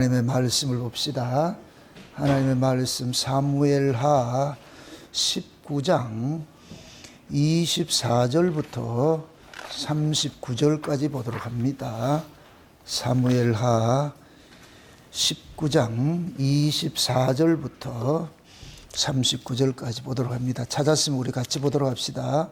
하나님의 말씀을 봅시다. 하나님의 말씀 사무엘하 19장 24절부터 39절까지 보도록 합니다. 사무엘하 19장 24절부터 39절까지 보도록 합니다. 찾았으면 우리 같이 보도록 합시다.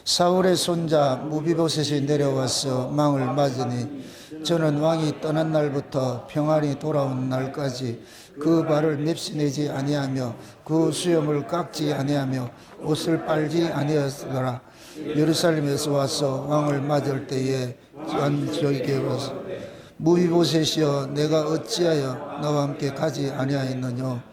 사울의 손자 무비보셋이 내려와서 왕을 맞으니 저는 왕이 떠난 날부터 평안히 돌아온 날까지 그 발을 맵시내지 아니하며 그 수염을 깎지 아니하며 옷을 빨지 아니하였더라. 예루살렘에서 와서 왕을 맞을 때에 저에게 와서 무비보셋이여 내가 어찌하여 나와 함께 가지 아니하였느냐.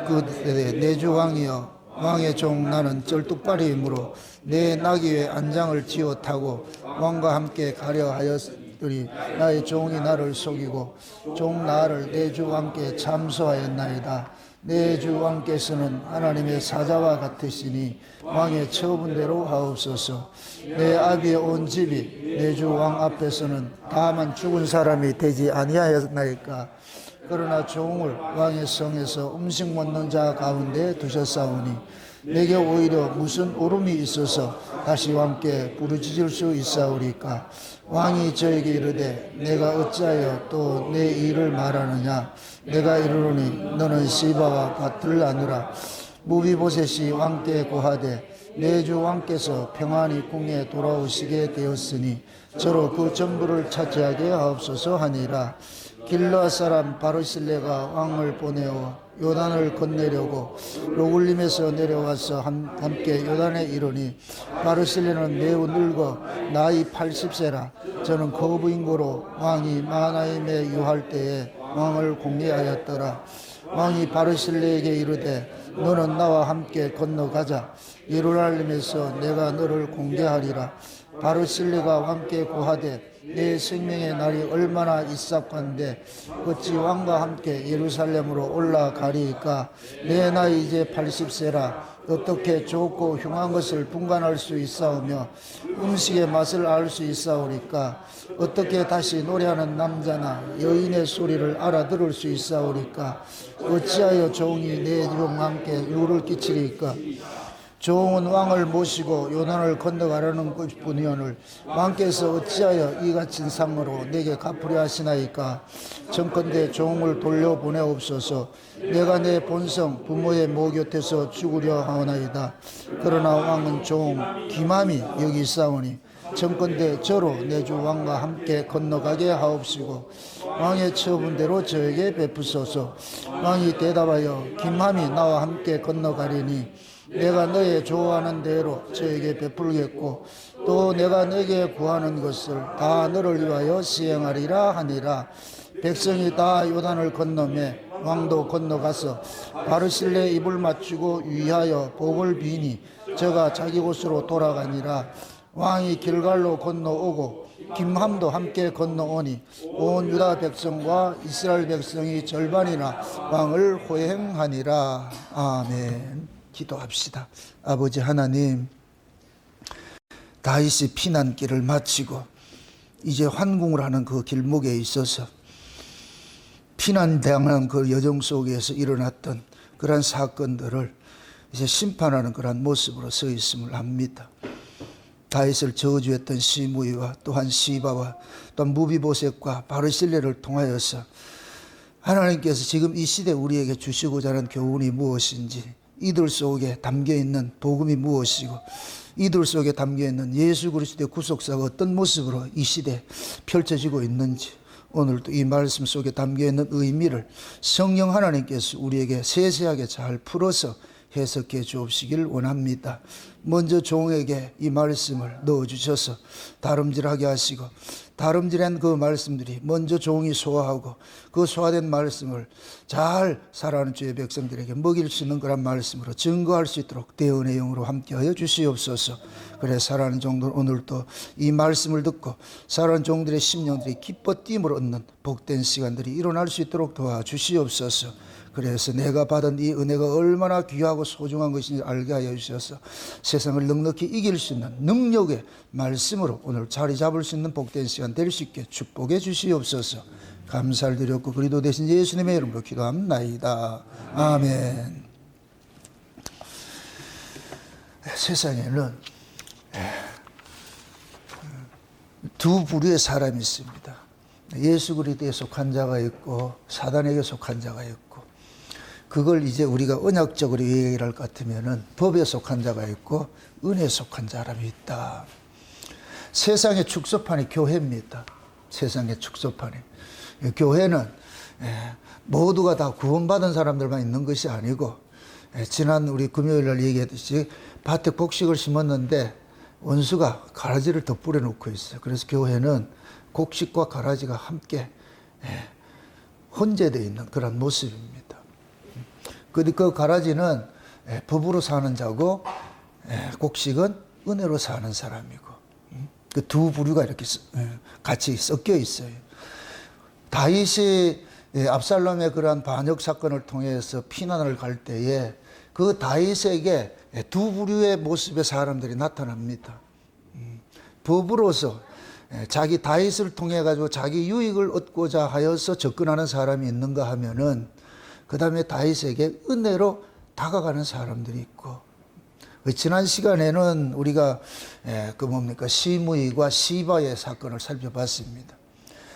그때 내 주 왕이여 왕의 종 나는 쩔뚝발이이므로 내 나귀 위에 안장을 지어 타고 왕과 함께 가려 하였으니 나의 종이 나를 속이고 종 나를 내 주 왕께 참소하였나이다. 내 주 왕께서는 하나님의 사자와 같으시니 왕의 처분대로 하옵소서. 내 아비의 온 집이 내 주 왕 앞에서는 다만 죽은 사람이 되지 아니하였나이까. 그러나 종을 왕의 성에서 음식 먹는 자 가운데 두셨사오니 내게 오히려 무슨 오름이 있어서 다시 왕께 부르짖을 수 있사오리까. 왕이 저에게 이르되 내가 어찌하여 또 내 일을 말하느냐. 내가 이르노니 너는 시바와 밭을 나누라. 무비보셋이 왕께 고하되 내 주 왕께서 평안히 궁에 돌아오시게 되었으니 저로 그 전부를 차지하게 하옵소서 하니라. 길르앗 사람 바르실레가 왕을 보내어 요단을 건네려고 로굴림에서 내려와서 함께 요단에 이르니 바르실레는 매우 늙어 나이 80세라. 저는 거부인고로 왕이 마하나임에 유할 때에 왕을 공개하였더라. 왕이 바르실레에게 이르되 너는 나와 함께 건너가자. 예루살렘에서 내가 너를 공개하리라. 바르실레가 왕께 고하되 내 생명의 날이 얼마나 있사건데 어찌 왕과 함께 예루살렘으로 올라가리이까. 내 나이 이제 80세라. 어떻게 좋고 흉한 것을 분간할 수 있사오며 음식의 맛을 알 수 있사오리까. 어떻게 다시 노래하는 남자나 여인의 소리를 알아들을 수 있사오리까. 어찌하여 종이 내 종왕께 유를 끼치리까. 종은 왕을 모시고 요단을 건너가려는 것뿐이오늘 왕께서 어찌하여 이 같은 상으로 내게 갚으려 하시나이까. 청컨대 종을 돌려보내옵소서. 내가 내 본성 부모의 모 곁에서 죽으려 하오나이다. 그러나 왕은 종 기맘이 여기 있사오니 청컨대 저로 내 주 왕과 함께 건너가게 하옵시고 왕의 처분대로 저에게 베푸소서. 왕이 대답하여 김함이 나와 함께 건너가리니 내가 너의 좋아하는 대로 저에게 베풀겠고 또 내가 너에게 구하는 것을 다 너를 위하여 시행하리라 하니라. 백성이 다 요단을 건너매 왕도 건너가서 바르실레 입을 맞추고 위하여 복을 비니 저가 자기 곳으로 돌아가니라. 왕이 길갈로 건너오고 김함도 함께 건너오니 온 유다 백성과 이스라엘 백성이 절반이나 왕을 호행하니라. 아멘. 기도합시다. 아버지 하나님, 다윗이 피난길을 마치고 이제 환궁을 하는 그 길목에 있어서 피난당한 그 여정 속에서 일어났던 그러한 사건들을 이제 심판하는 그러한 모습으로 서 있음을 압니다. 다윗을 저주했던 시므이와 또한 시바와 또한 무비보셋과 바르실레를 통하여서 하나님께서 지금 이 시대 우리에게 주시고자 하는 교훈이 무엇인지, 이들 속에 담겨있는 복음이 무엇이고 이들 속에 담겨있는 예수 그리스도의 구속사가 어떤 모습으로 이 시대에 펼쳐지고 있는지, 오늘도 이 말씀 속에 담겨있는 의미를 성령 하나님께서 우리에게 세세하게 잘 풀어서 해석해 주옵시길 원합니다. 먼저 종에게 이 말씀을 넣어주셔서 다름질하게 하시고 다름질한 그 말씀들이 먼저 종이 소화하고 그 소화된 말씀을 잘 살아가는 주의 백성들에게 먹일 수 있는 그런 말씀으로 증거할 수 있도록 대언의 영으로 함께하여 주시옵소서. 그래 살아가는 종들 오늘도 이 말씀을 듣고 살아가는 종들의 심령들이 기뻐 띠임을 얻는 복된 시간들이 일어날 수 있도록 도와주시옵소서. 그래서 내가 받은 이 은혜가 얼마나 귀하고 소중한 것인지 알게 하여 주셔서 세상을 넉넉히 이길 수 있는 능력의 말씀으로 오늘 자리 잡을 수 있는 복된 시간 될 수 있게 축복해 주시옵소서. 감사를 드렸고 그리스도 대신 예수님의 이름으로 기도합나이다. 아멘. 세상에는 두 부류의 사람이 있습니다. 예수 그리스도에 속한 자가 있고 사단에게 속한 자가 있고, 그걸 이제 우리가 언약적으로 얘기를 할 것 같으면은 법에 속한 자가 있고 은혜에 속한 사람이 있다. 세상의 축소판이 교회입니다. 세상의 축소판이. 교회는 모두가 다 구원받은 사람들만 있는 것이 아니고, 지난 우리 금요일 날 얘기했듯이 밭에 곡식을 심었는데 원수가 가라지를 더 뿌려놓고 있어요. 그래서 교회는 곡식과 가라지가 함께 혼재되어 있는 그런 모습입니다. 그 가라지는 법으로 사는 자고 곡식은 은혜로 사는 사람이고, 그 두 부류가 이렇게 같이 섞여 있어요. 다윗이 압살롬의 그러한 반역 사건을 통해서 피난을 갈 때에 그 다윗에게 두 부류의 모습의 사람들이 나타납니다. 법으로서 자기 다윗을 통해 가지고 자기 유익을 얻고자 하여서 접근하는 사람이 있는가 하면은, 그 다음에 다윗에게 은혜로 다가가는 사람들이 있고, 지난 시간에는 우리가 시므이와 시바의 사건을 살펴봤습니다.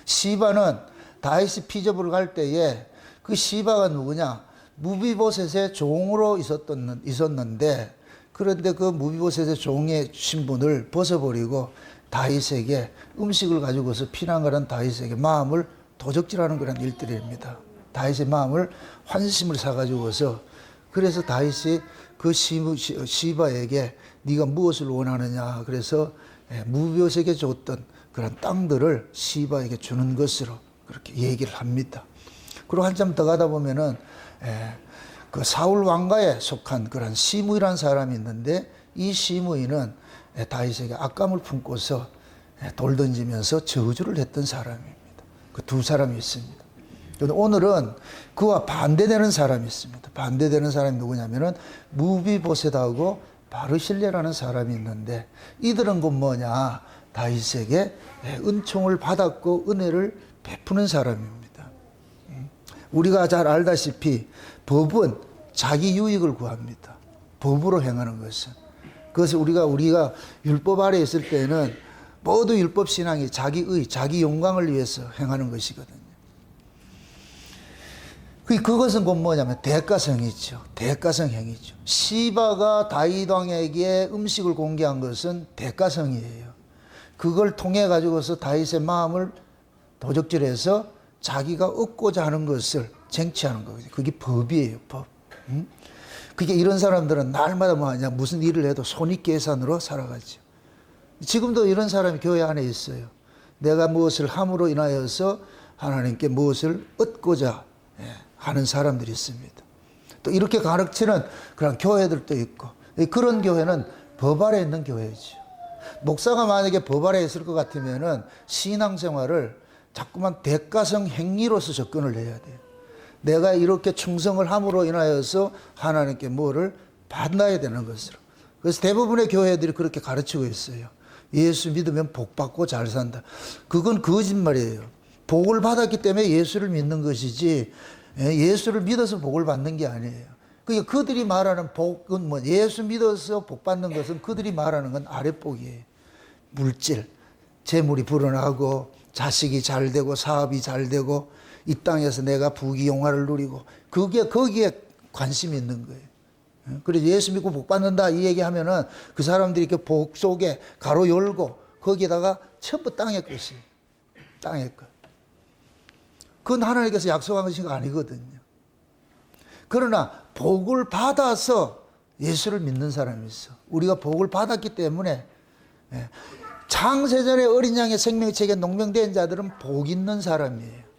시바는 다윗이 피접을 갈 때에 그 시바가 누구냐? 무비보셋의 종으로 있었는데, 그런데 그 무비보셋의 종의 신분을 벗어버리고 다윗에게 음식을 가지고서 피난가는 다윗에게 마음을 도적질하는 그런 일들입니다. 다윗의 마음을 환심을 사가지고서, 그래서 다윗이 그 시바에게 네가 무엇을 원하느냐, 그래서 무비보셋에게 줬던 그런 땅들을 시바에게 주는 것으로 그렇게 얘기를 합니다. 그리고 한참 더 가다 보면은 그 사울 왕가에 속한 그런 시므이라는 사람이 있는데, 이 시므이는 다윗에게 악감을 품고서 돌 던지면서 저주를 했던 사람입니다. 그 두 사람이 있습니다. 그런데 오늘은 그와 반대되는 사람이 있습니다. 반대되는 사람이 누구냐면은 무비보셋하고 바르실레라는 사람이 있는데, 이들은 그 뭐냐? 다윗에게 은총을 받았고 은혜를 베푸는 사람입니다. 우리가 잘 알다시피 법은 자기 유익을 구합니다. 법으로 행하는 것은. 그래서 우리가 율법 아래 있을 때는 모두 율법 신앙이 자기의, 자기 영광을 위해서 행하는 것이거든요. 그것은 곧 뭐냐면 대가성이죠. 대가성 행위죠. 시바가 다윗 왕에게 음식을 공개한 것은 대가성이에요. 그걸 통해 가지고서 다윗의 마음을 도적질해서 자기가 얻고자 하는 것을 쟁취하는 거거든요. 그게 법이에요, 법. 그게 이런 사람들은 날마다 뭐하냐, 무슨 일을 해도 손익계산으로 살아가죠. 지금도 이런 사람이 교회 안에 있어요. 내가 무엇을 함으로 인하여서 하나님께 무엇을 얻고자 하는 사람들이 있습니다. 또 이렇게 가르치는 그런 교회들도 있고, 그런 교회는 법 아래 있는 교회죠. 목사가 만약에 법 아래 있을 것 같으면은 신앙생활을 자꾸만 대가성 행위로서 접근을 해야 돼요. 내가 이렇게 충성을 함으로 인하여서 하나님께 뭐를 받아야 되는 것으로. 그래서 대부분의 교회들이 그렇게 가르치고 있어요. 예수 믿으면 복 받고 잘 산다. 그건 거짓말이에요. 복을 받았기 때문에 예수를 믿는 것이지, 예수를 믿어서 복을 받는 게 아니에요. 그러니까 그들이 말하는 복은 뭐, 예수 믿어서 복 받는 것은 그들이 말하는 건 아랫복이에요. 물질, 재물이 불어나고 자식이 잘 되고 사업이 잘 되고 이 땅에서 내가 부귀영화를 누리고, 거기에 관심이 있는 거예요. 그래서 예수 믿고 복 받는다 이 얘기하면은 그 사람들이 그 복 속에 가로 열고 거기에다가 전부 땅의 것이에요. 땅의 것. 그건 하나님께서 약속한 것이 아니거든요. 그러나 복을 받아서 예수를 믿는 사람이 있어. 우리가 복을 받았기 때문에, 창세전에 어린 양의 생명책에 농명된 자들은 복 있는 사람이에요.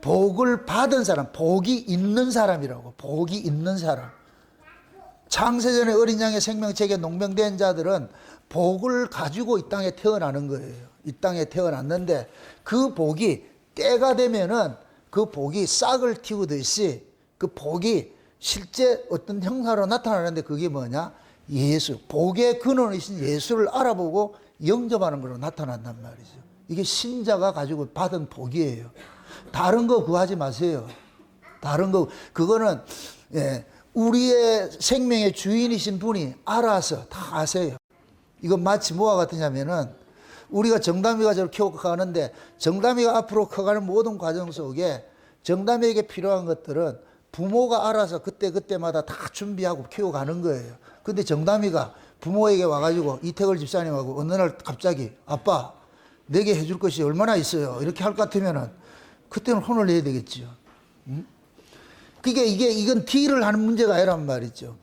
복을 받은 사람, 복이 있는 사람이라고. 복이 있는 사람. 창세전에 어린 양의 생명책에 농명된 자들은 복을 가지고 이 땅에 태어나는 거예요. 이 땅에 태어났는데 그 복이 때가 되면은 그 복이 싹을 틔우듯이 그 복이 실제 어떤 형사로 나타나는데, 그게 뭐냐? 예수. 복의 근원이신 예수를 알아보고 영접하는 걸로 나타난단 말이죠. 이게 신자가 가지고 받은 복이에요. 다른 거 구하지 마세요. 다른 거, 그거는, 우리의 생명의 주인이신 분이 알아서 다 아세요. 이건 마치 뭐와 같으냐면은, 우리가 정담이가 저를 키우고 가는데, 정담이가 앞으로 커가는 모든 과정 속에 정담이에게 필요한 것들은 부모가 알아서 그때마다 다 준비하고 키워가는 거예요. 근데 정담이가 부모에게 와가지고 이태걸 집사님하고 어느 날 갑자기 아빠, 내게 해줄 것이 얼마나 있어요? 이렇게 할 것 같으면은 그때는 혼을 내야 되겠죠. 그게 이건 딜을 하는 문제가 아니란 말이죠.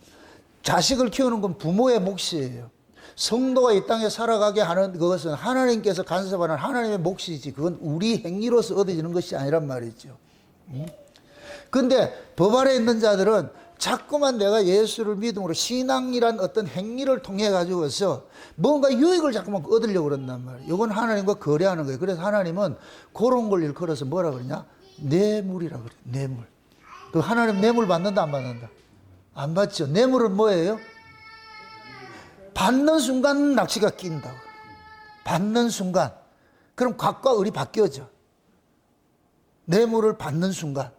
자식을 키우는 건 부모의 몫이에요. 성도가 이 땅에 살아가게 하는 그것은 하나님께서 간섭하는 하나님의 몫이지, 그건 우리 행위로서 얻어지는 것이 아니란 말이죠. 근데 법 아래 있는 자들은 자꾸만 내가 예수를 믿음으로 신앙이란 어떤 행위를 통해 가지고서 뭔가 유익을 자꾸만 얻으려고 그런단 말이에요. 이건 하나님과 거래하는 거예요. 그래서 하나님은 그런 걸 일컬어서 뭐라 그러냐? 뇌물이라 그래요. 뇌물. 그 하나님 뇌물 받는다 안 받는다? 안 받죠. 뇌물은 뭐예요? 받는 순간 낚시가 낀다고. 받는 순간. 그럼 곽과 을이 바뀌어져. 뇌물을 받는 순간.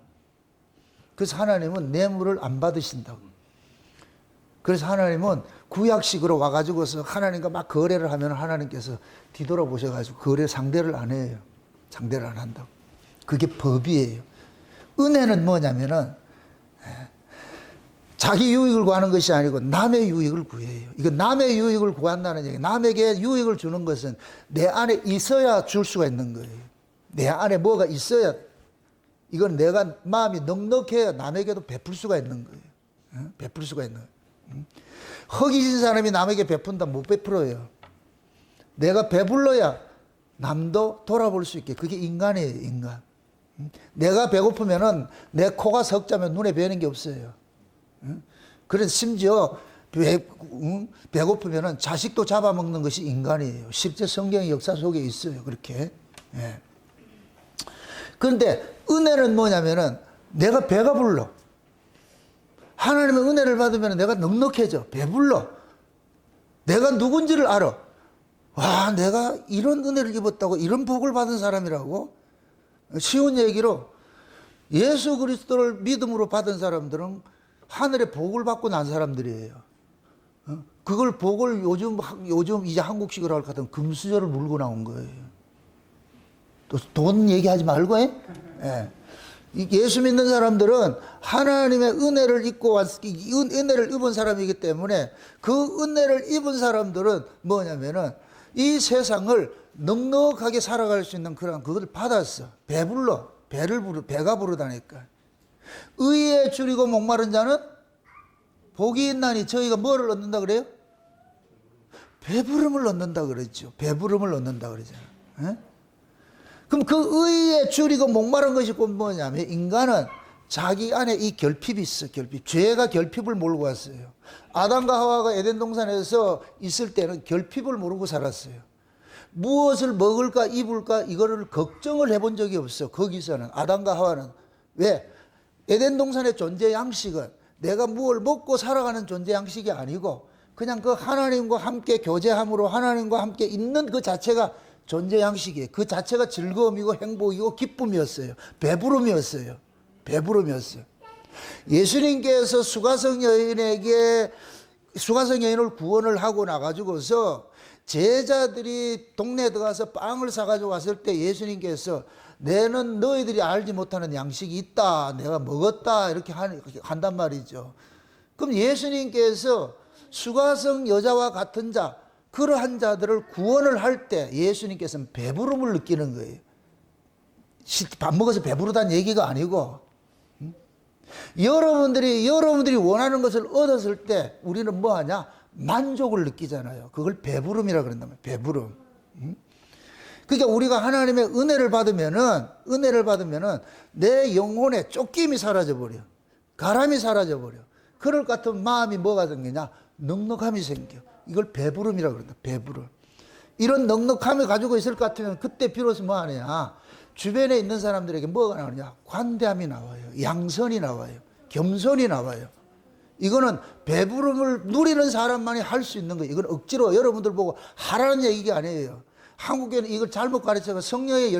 그래서 하나님은 뇌물을 안 받으신다고. 그래서 하나님은 구약식으로 와가지고서 하나님과 막 거래를 하면 하나님께서 뒤돌아보셔가지고 거래 상대를 안 해요. 상대를 안 한다고. 그게 법이에요. 은혜는 뭐냐면은 자기 유익을 구하는 것이 아니고 남의 유익을 구해요. 이건 남의 유익을 구한다는 얘기. 남에게 유익을 주는 것은 내 안에 있어야 줄 수가 있는 거예요. 내 안에 뭐가 있어야, 이건 내가 마음이 넉넉해야 남에게도 베풀 수가 있는 거예요. 베풀 수가 있는 거예요. 허기진 사람이 남에게 베푼다 못 베풀어요. 내가 배불러야 남도 돌아볼 수 있게. 그게 인간이에요, 인간. 내가 배고프면은 내 코가 석자면 눈에 뵈는 게 없어요. 그래서 심지어 배고프면은 자식도 잡아먹는 것이 인간이에요. 실제 성경의 역사 속에 있어요. 그렇게. 예. 그런데 은혜는 뭐냐면은 내가 배가 불러. 하나님의 은혜를 받으면 내가 넉넉해져. 배불러. 내가 누군지를 알아. 와, 내가 이런 은혜를 입었다고, 이런 복을 받은 사람이라고. 쉬운 얘기로 예수 그리스도를 믿음으로 받은 사람들은 하늘의 복을 받고 난 사람들이에요. 그걸 복을 요즘 이제 한국식으로 할 것 같으면 금수저를 물고 나온 거예요. 또 돈 얘기하지 말고, 예. 예수 믿는 사람들은 하나님의 은혜를 입고 은혜를 입은 사람이기 때문에 그 은혜를 입은 사람들은 뭐냐면은 이 세상을 넉넉하게 살아갈 수 있는 그걸 받았어. 배불러. 배가 부르다니까. 의에 줄이고 목마른 자는 복이 있나니, 저희가 뭐를 얻는다 그래요? 배부름을 얻는다 그랬죠. 배부름을 얻는다 그러잖아요. 에? 그럼 그 의에 줄이고 목마른 것이 곧 뭐냐면, 인간은 자기 안에 이 결핍이 있어. 결핍. 죄가 결핍을 몰고 왔어요. 아담과 하와가 에덴 동산에서 있을 때는 결핍을 모르고 살았어요. 무엇을 먹을까 입을까 이거를 걱정을 해본 적이 없어. 거기서는 아담과 하와는. 왜? 에덴 동산의 존재 양식은 내가 무엇을 먹고 살아가는 존재 양식이 아니고 그냥 그 하나님과 함께 교제함으로 하나님과 함께 있는 그 자체가 존재 양식이에요. 그 자체가 즐거움이고 행복이고 기쁨이었어요. 배부름이었어요. 배부름이었어요. 예수님께서 수가성 여인을 구원을 하고 나가지고서 제자들이 동네에 들어가서 빵을 사가지고 왔을 때 예수님께서 내는 너희들이 알지 못하는 양식이 있다. 내가 먹었다. 이렇게 한단 말이죠. 그럼 예수님께서 수가성 여자와 같은 자, 그러한 자들을 구원을 할 때 예수님께서는 배부름을 느끼는 거예요. 밥 먹어서 배부르다는 얘기가 아니고, 여러분들이 원하는 것을 얻었을 때 우리는 뭐 하냐? 만족을 느끼잖아요. 그걸 배부름이라 그런단 말이에요. 배부름. 그러니까 우리가 하나님의 은혜를 받으면은 내 영혼에 쫓김이 사라져버려. 가람이 사라져버려. 그럴 것 같은 마음이 뭐가 생기냐? 넉넉함이 생겨. 이걸 배부름이라 그런다. 배부름. 이런 넉넉함을 가지고 있을 것 같으면 그때 비로소 뭐 하냐? 주변에 있는 사람들에게 뭐가 나오냐? 관대함이 나와요. 양선이 나와요. 겸손이 나와요. 이거는 배부름을 누리는 사람만이 할 수 있는 거예요. 이건 억지로 여러분들 보고 하라는 얘기가 아니에요. 한국교회는 이걸 잘못 가르쳐서 성령의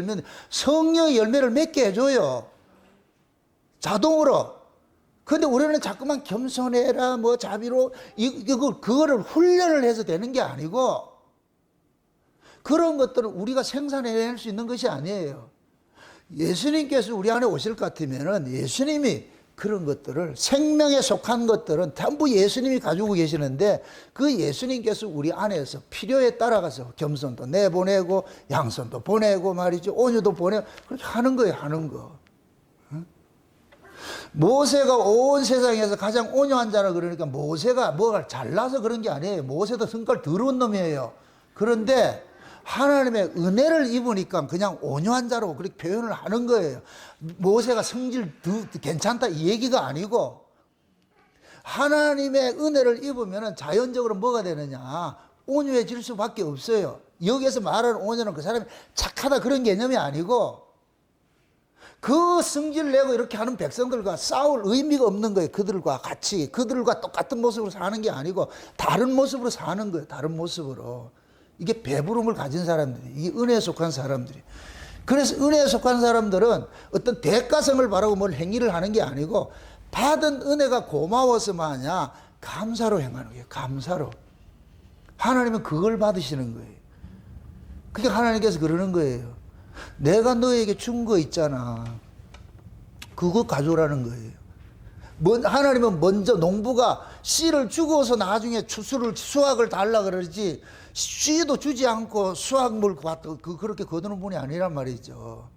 열매를 맺게 해줘요. 자동으로. 근데 우리는 자꾸만 겸손해라, 뭐 자비로, 그거를 훈련을 해서 되는 게 아니고, 그런 것들은 우리가 생산해낼 수 있는 것이 아니에요. 예수님께서 우리 안에 오실 것 같으면은 예수님이 그런 것들을, 생명에 속한 것들은 전부 예수님이 가지고 계시는데, 그 예수님께서 우리 안에서 필요에 따라가서 겸손도 내보내고 양손도 보내고 말이죠, 온유도 보내고 그렇게 하는 거예요. 하는 거. 모세가 온 세상에서 가장 온유한 자라 그러니까 모세가 뭐가 잘나서 그런 게 아니에요. 모세도 성깔 더러운 놈이에요. 그런데 하나님의 은혜를 입으니까 그냥 온유한 자로 그렇게 표현을 하는 거예요. 모세가 성질 괜찮다 이 얘기가 아니고, 하나님의 은혜를 입으면 자연적으로 뭐가 되느냐, 온유해질 수밖에 없어요. 여기에서 말하는 온유는 그 사람이 착하다 그런 개념이 아니고, 그 성질 내고 이렇게 하는 백성들과 싸울 의미가 없는 거예요. 그들과 같이, 그들과 똑같은 모습으로 사는 게 아니고 다른 모습으로 사는 거예요. 다른 모습으로. 이게 배부름을 가진 사람들이, 이게 은혜에 속한 사람들이. 그래서 은혜에 속한 사람들은 어떤 대가성을 바라고 뭘 행위를 하는 게 아니고, 받은 은혜가 고마워서 마냐 감사로 행하는 거예요. 감사로. 하나님은 그걸 받으시는 거예요. 그게 하나님께서 그러는 거예요. 내가 너에게 준 거 있잖아, 그거 가져오라는 거예요. 하나님은 먼저, 농부가 씨를 주고서 나중에 수확을 달라 그러지, 씨도 주지 않고 수확물 그렇게 거두는 분이 아니란 말이죠.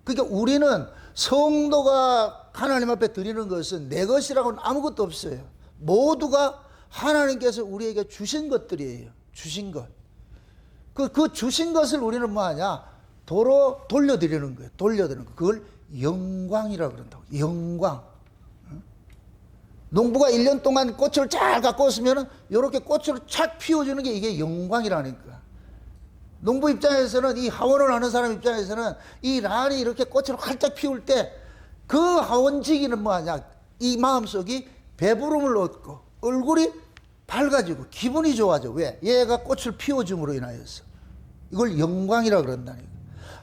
그러니까 우리는 성도가 하나님 앞에 드리는 것은 내 것이라고는 아무것도 없어요. 모두가 하나님께서 우리에게 주신 것들이에요. 주신 것. 그 주신 것을 우리는 뭐하냐, 도로 돌려드리는 거예요. 돌려드리는 거. 그걸 영광이라고 그런다고. 영광. 농부가 1년 동안 꽃을 잘 갖고 왔으면 이렇게 꽃을 착 피워주는 게 이게 영광이라니까. 농부 입장에서는, 이 하원을 하는 사람 입장에서는 이 란이 이렇게 꽃을 활짝 피울 때 그 하원지기는 뭐하냐, 이 마음속이 배부름을 얻고 얼굴이 밝아지고 기분이 좋아져. 왜? 얘가 꽃을 피워줌으로 인하여서. 이걸 영광이라고 그런다니까.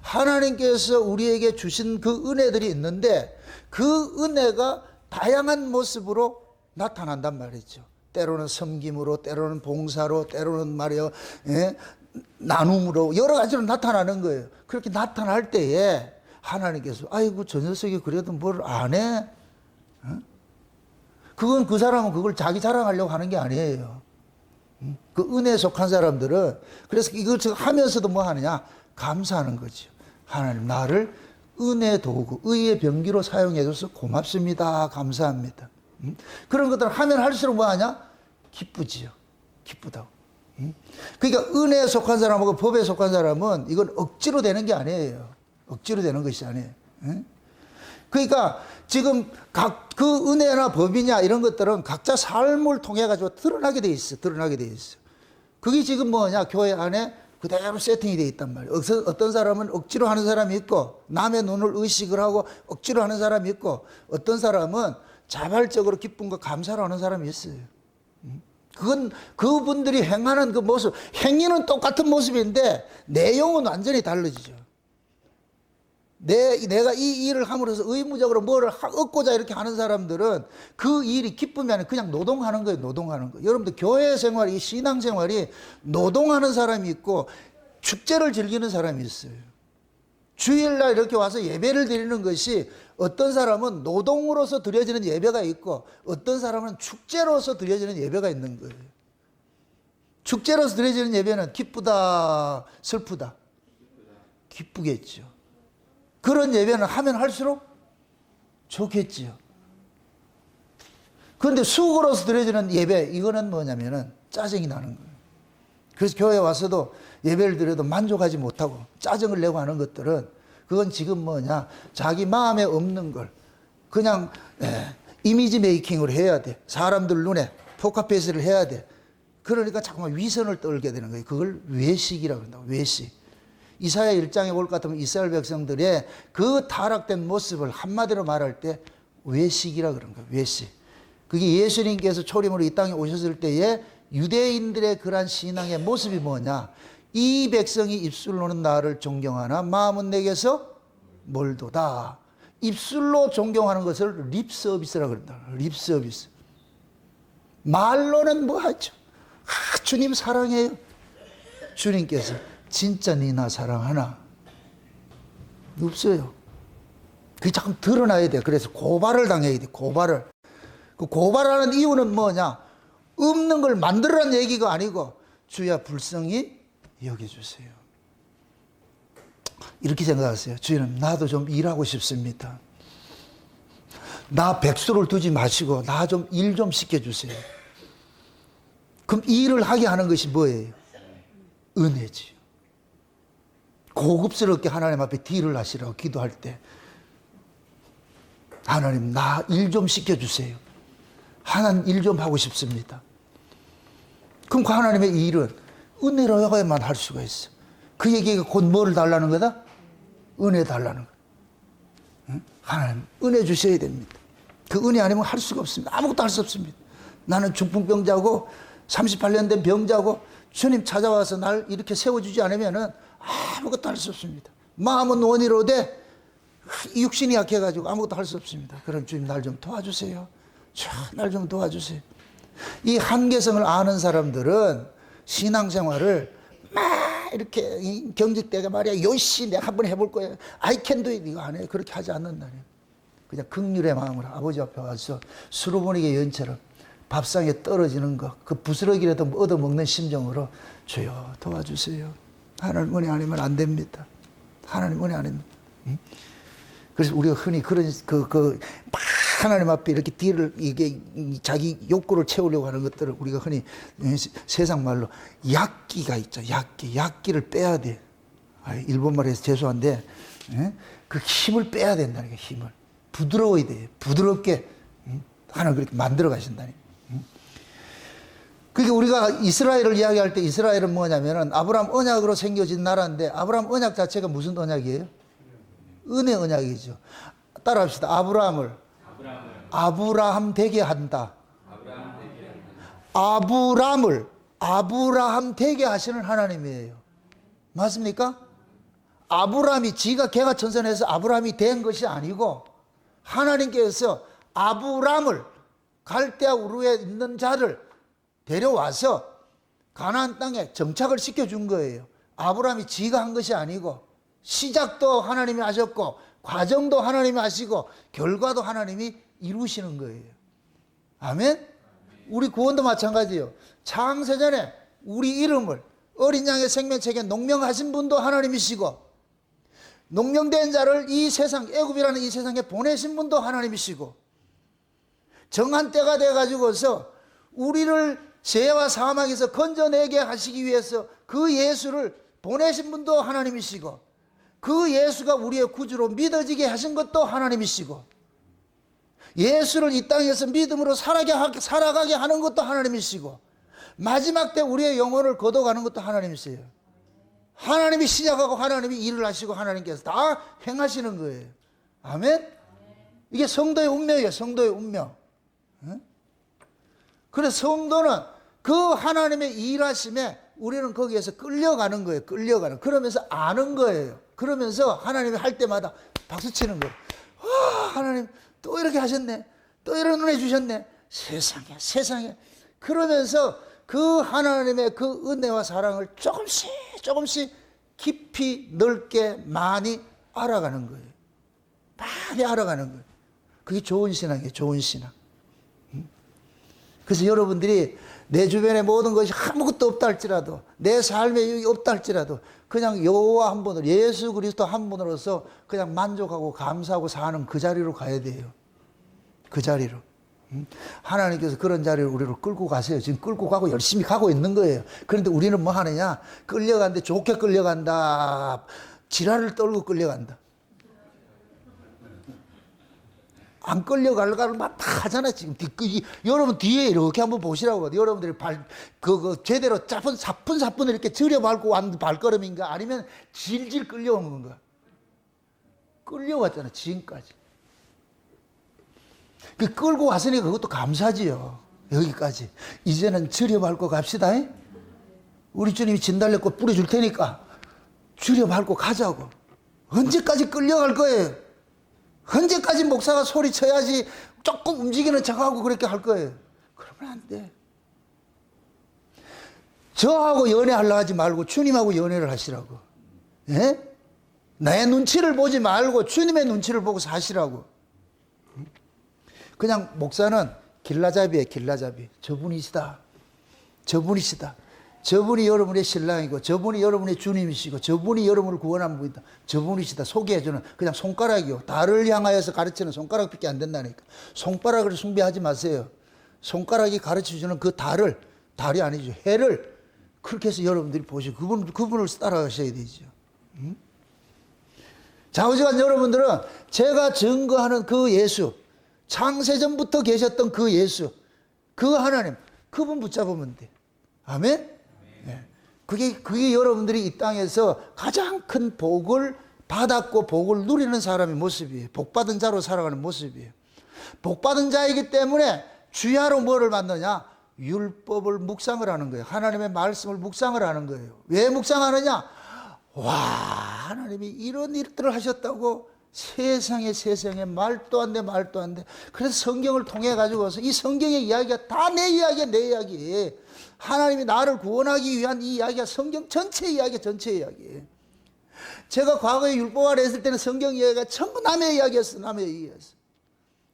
하나님께서 우리에게 주신 그 은혜들이 있는데, 그 은혜가 다양한 모습으로 나타난단 말이죠. 때로는 섬김으로, 때로는 봉사로, 때로는 말이요, 나눔으로, 여러 가지로 나타나는 거예요. 그렇게 나타날 때에 하나님께서, 아이고 저 녀석이 그래도 뭘 안 해? 그건 그 사람은 그걸 자기 자랑하려고 하는 게 아니에요. 그 은혜에 속한 사람들은 그래서 이걸 하면서도 뭐 하느냐, 감사하는 거죠. 하나님, 나를 은혜 도구, 의의 병기로 사용해줘서 고맙습니다, 감사합니다. 그런 것들을 하면 할수록 뭐 하냐, 기쁘지요. 기쁘다고. 그러니까 은혜에 속한 사람하고 법에 속한 사람은 이건 억지로 되는 게 아니에요. 억지로 되는 것이 아니에요. 그러니까 지금 그 은혜나 법이냐 이런 것들은 각자 삶을 통해 가지고 드러나게 돼 있어. 드러나게 돼 있어. 그게 지금 뭐냐, 교회 안에 그대로 세팅이 돼 있단 말이에요. 어떤 사람은 억지로 하는 사람이 있고, 남의 눈을 의식을 하고 억지로 하는 사람이 있고, 어떤 사람은 자발적으로 기쁨과 감사로 하는 사람이 있어요. 그건 그분들이 행하는 그 모습, 행위는 똑같은 모습인데 내용은 완전히 달라지죠. 내가 이 일을 함으로써 의무적으로 뭐를 얻고자 이렇게 하는 사람들은 그 일이 기쁨이 아니라 그냥 노동하는 거예요. 노동하는 거. 여러분들 교회 생활이, 신앙 생활이 노동하는 사람이 있고 축제를 즐기는 사람이 있어요. 주일날 이렇게 와서 예배를 드리는 것이, 어떤 사람은 노동으로서 드려지는 예배가 있고 어떤 사람은 축제로서 드려지는 예배가 있는 거예요. 축제로서 드려지는 예배는 기쁘다, 슬프다? 기쁘겠죠. 그런 예배는 하면 할수록 좋겠지요. 그런데 수고로서 드려지는 예배, 이거는 뭐냐면은 짜증이 나는 거예요. 그래서 교회에 와서도 예배를 드려도 만족하지 못하고 짜증을 내고 하는 것들은, 그건 지금 뭐냐, 자기 마음에 없는 걸 그냥 이미지 메이킹으로 해야 돼. 사람들 눈에 포카페이스를 해야 돼. 그러니까 자꾸만 위선을 떨게 되는 거예요. 그걸 외식이라고 한다고. 외식. 이사야 1장에 볼 것 같으면 이스라엘 백성들의 그 타락된 모습을 한마디로 말할 때 외식이라 그런 거예요. 외식. 그게 예수님께서 초림으로 이 땅에 오셨을 때에 유대인들의 그러한 신앙의 모습이 뭐냐, 이 백성이 입술로는 나를 존경하나 마음은 내게서 멀도다. 입술로 존경하는 것을 립서비스라고 그런다. 립서비스. 말로는 뭐 하죠? 주님 사랑해요. 주님께서 진짜 니 나 사랑하나? 없어요. 그게 자꾸 드러나야 돼. 그래서 고발을 당해야 돼. 고발을. 그 고발하는 이유는 뭐냐? 없는 걸 만들라는 얘기가 아니고 주야 불쌍히 여겨주세요. 이렇게 생각하세요. 주님 나도 좀 일하고 싶습니다. 나 백수를 두지 마시고 나 좀 일 좀 시켜주세요. 그럼 일을 하게 하는 것이 뭐예요? 은혜지요. 고급스럽게 하나님 앞에 딜을 하시라고 기도할 때 하나님 나 일 좀 시켜주세요. 하나님 일 좀 하고 싶습니다. 그럼 그 하나님의 일은 은혜로야만 할 수가 있어. 그 얘기가 곧 뭐를 달라는 거다? 은혜 달라는 거. 응? 하나님 은혜 주셔야 됩니다. 그 은혜 아니면 할 수가 없습니다. 아무것도 할 수 없습니다. 나는 중풍병자고 38년 된 병자고 주님 찾아와서 날 이렇게 세워주지 않으면 아무것도 할 수 없습니다. 마음은 원이로되 육신이 약해가지고 아무것도 할 수 없습니다. 그럼 주님 날 좀 도와주세요. 날 좀 도와주세요. 이 한계성을 아는 사람들은 신앙생활을 막 이렇게 경직되게 말이야 요시 내가 한번 해볼 거야 I can do it 이거 안 해. 그렇게 하지 않는다니. 그냥 긍휼의 마음으로 아버지 앞에 와서 수로보니게 연처럼 밥상에 떨어지는 거 그 부스러기라도 얻어먹는 심정으로 주여 도와주세요. 하나님 은혜 아니면 안 됩니다. 하나님 은혜 아닙니다. 그래서 우리가 흔히 그런 막 하나님 앞에 이렇게 딜을 이게 자기 욕구를 채우려고 하는 것들을 우리가 흔히 세상 말로 약기가 있죠. 약기를 빼야 돼. 일본 말에서 죄송한데 그 힘을 빼야 된다는 게 힘을 부드러워야 돼. 부드럽게 하나님 그렇게 만들어 가신다니. 그게 우리가 이스라엘을 이야기할 때 이스라엘은 뭐냐면은 아브라함 언약으로 생겨진 나라인데 아브라함 언약 자체가 무슨 언약이에요? 은혜 언약이죠. 따라합시다. 아브라함 되게 한다. 아브라함 되게 하시는 하나님이에요. 맞습니까? 아브라함이 지가 개가 천선해서 아브라함이 된 것이 아니고 하나님께서 아브라함을 갈대아 우르에 있는 자를 데려와서 가나안 땅에 정착을 시켜준 거예요. 아브라함이 지가 한 것이 아니고 시작도 하나님이 하셨고 과정도 하나님이 하시고 결과도 하나님이 이루시는 거예요. 아멘? 우리 구원도 마찬가지예요. 창세전에 우리 이름을 어린 양의 생명책에 농명하신 분도 하나님이시고 농명된 자를 이 세상 애굽이라는 이 세상에 보내신 분도 하나님이시고 정한 때가 돼가지고서 우리를 죄와 사망에서 건져내게 하시기 위해서 그 예수를 보내신 분도 하나님이시고 그 예수가 우리의 구주로 믿어지게 하신 것도 하나님이시고 예수를 이 땅에서 믿음으로 살아가게 하는 것도 하나님이시고 마지막 때 우리의 영혼을 거둬가는 것도 하나님이세요. 하나님이 시작하고 하나님이 일을 하시고 하나님께서 다 행하시는 거예요. 아멘? 이게 성도의 운명이에요. 성도의 운명. 그래서 성도는 그 하나님의 일하심에 우리는 거기에서 끌려가는 거예요. 끌려가는. 그러면서 아는 거예요. 그러면서 하나님이 할 때마다 박수 치는 거예요. 하나님 또 이렇게 하셨네. 또 이런 은혜 주셨네. 세상에. 그러면서 그 하나님의 그 은혜와 사랑을 조금씩 깊이 넓게 많이 알아가는 거예요. 많이 알아가는 거예요. 그게 좋은 신앙이에요. 좋은 신앙. 그래서 여러분들이 내 주변에 모든 것이 아무것도 없다 할지라도 내 삶에 유익이 없다 할지라도 그냥 여호와 한 분으로 예수 그리스도 한 분으로서 그냥 만족하고 감사하고 사는 그 자리로 가야 돼요. 그 자리로. 하나님께서 그런 자리를 우리로 끌고 가세요. 지금 끌고 가고 열심히 가고 있는 거예요. 그런데 우리는 뭐 하느냐? 끌려가는데 좋게 끌려간다. 지랄을 떨고 끌려간다. 안 끌려가려고 막 다 하잖아, 지금. 여러분 뒤에 이렇게 한번 보시라고. 여러분들이 제대로 사뿐사뿐 이렇게 들여밟고 왔는 발걸음인가? 아니면 질질 끌려오는 건가? 끌려왔잖아, 지금까지. 끌고 왔으니까 그것도 감사지요. 여기까지. 이제는 들여밟고 갑시다. 우리 주님이 진달래꽃 뿌려줄 테니까 주려 밟고 가자고. 언제까지 끌려갈 거예요? 언제까지 목사가 소리쳐야지 조금 움직이는 척하고 그렇게 할 거예요? 그러면 안 돼. 저하고 연애하려고 하지 말고 주님하고 연애를 하시라고. 예? 내 눈치를 보지 말고 주님의 눈치를 보고 사시라고. 그냥 목사는 길라잡이에요. 길라잡이. 저분이시다. 저분이시다. 저분이 여러분의 신랑이고 저분이 여러분의 주님이시고 저분이 여러분을 구원한 분이다. 저분이시다. 소개해주는 그냥 손가락이요. 달을 향하여서 가르치는 손가락밖에 안 된다니까. 손가락을 숭배하지 마세요. 손가락이 가르쳐주는 그 달을, 달이 아니죠. 해를 그렇게 해서 여러분들이 보시고 그분을 따라가셔야 되죠. 좌우지간 여러분들은 제가 증거하는 그 예수, 창세전부터 계셨던 그 예수, 그 하나님, 그분 붙잡으면 돼. 아멘? 네. 그게 여러분들이 이 땅에서 가장 큰 복을 받았고 복을 누리는 사람의 모습이에요. 복받은 자로 살아가는 모습이에요. 복받은 자이기 때문에 주야로 뭐를 받느냐? 율법을 묵상을 하는 거예요. 하나님의 말씀을 묵상을 하는 거예요. 왜 묵상하느냐? 와, 하나님이 이런 일들을 하셨다고 세상에 말도 안 돼, 말도 안 돼. 그래서 성경을 통해 가지고서 이 성경의 이야기가 다 내 이야기야, 내 이야기. 하나님이 나를 구원하기 위한 이 이야기가 성경 전체 이야기야, 전체 이야기. 제가 과거에 율법 아래 했을 때는 성경 이야기가 전부 남의 이야기였어, 남의 이야기였어.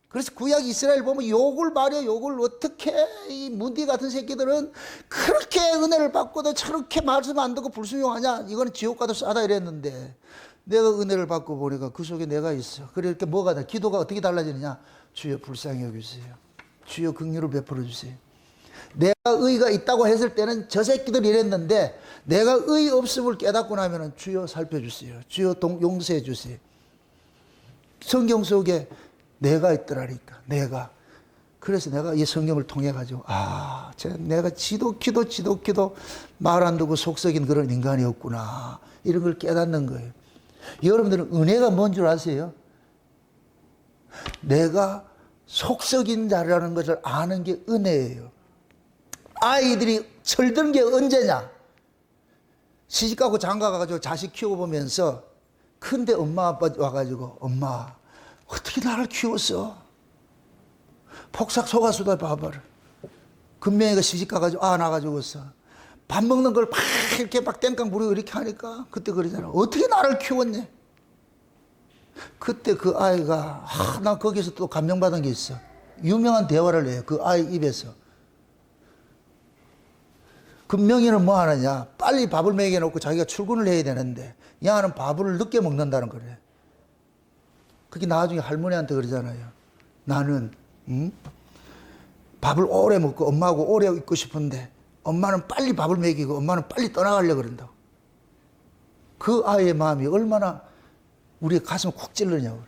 그래서 구약 이스라엘 보면 욕을 말해, 욕을 어떻게 이 문디 같은 새끼들은 그렇게 은혜를 받고도 저렇게 말씀 안 듣고 불순종하냐? 이거는 지옥 가도 싸다 이랬는데 내가 은혜를 받고 보니까 그 속에 내가 있어. 그러니까 뭐가 돼? 기도가 어떻게 달라지느냐? 주여 불쌍히 여기주세요. 주여 긍휼을 베풀어 주세요. 내가 의가 있다고 했을 때는 저 새끼들 이랬는데 내가 의 없음을 깨닫고 나면은 주여 살펴주세요. 주여 용서해 주세요. 성경 속에 내가 있더라니까. 내가. 그래서 내가 이 성경을 통해 가지고 내가 지독히도 말 안 듣고 속썩인 그런 인간이었구나. 이런 걸 깨닫는 거예요. 여러분들은 은혜가 뭔 줄 아세요? 내가 속썩인 자라는 것을 아는 게 은혜예요. 아이들이 철든 게 언제냐? 시집가고 장가가가지고 자식 키워보면서 큰데 엄마 아빠 와가지고 엄마 어떻게 나를 키웠어? 폭삭 속았수다 봐봐라. 금명이가 시집가가지고 나가지고서 밥 먹는 걸 막 이렇게 막 땡깡 부리고 이렇게 하니까 그때 그러잖아. 어떻게 나를 키웠냐? 그때 그 아이가 난 거기서 또 감명받은 게 있어. 유명한 대화를 해요. 그 아이 입에서. 금명이는 뭐 하느냐? 빨리 밥을 먹여놓고 자기가 출근을 해야 되는데 야는 밥을 늦게 먹는다는 거래. 그게 나중에 할머니한테 그러잖아요. 나는 밥을 오래 먹고 엄마하고 오래 있고 싶은데 엄마는 빨리 밥을 먹이고 엄마는 빨리 떠나가려고 그런다고. 그 아이의 마음이 얼마나 우리의 가슴을 콕 찔르냐고.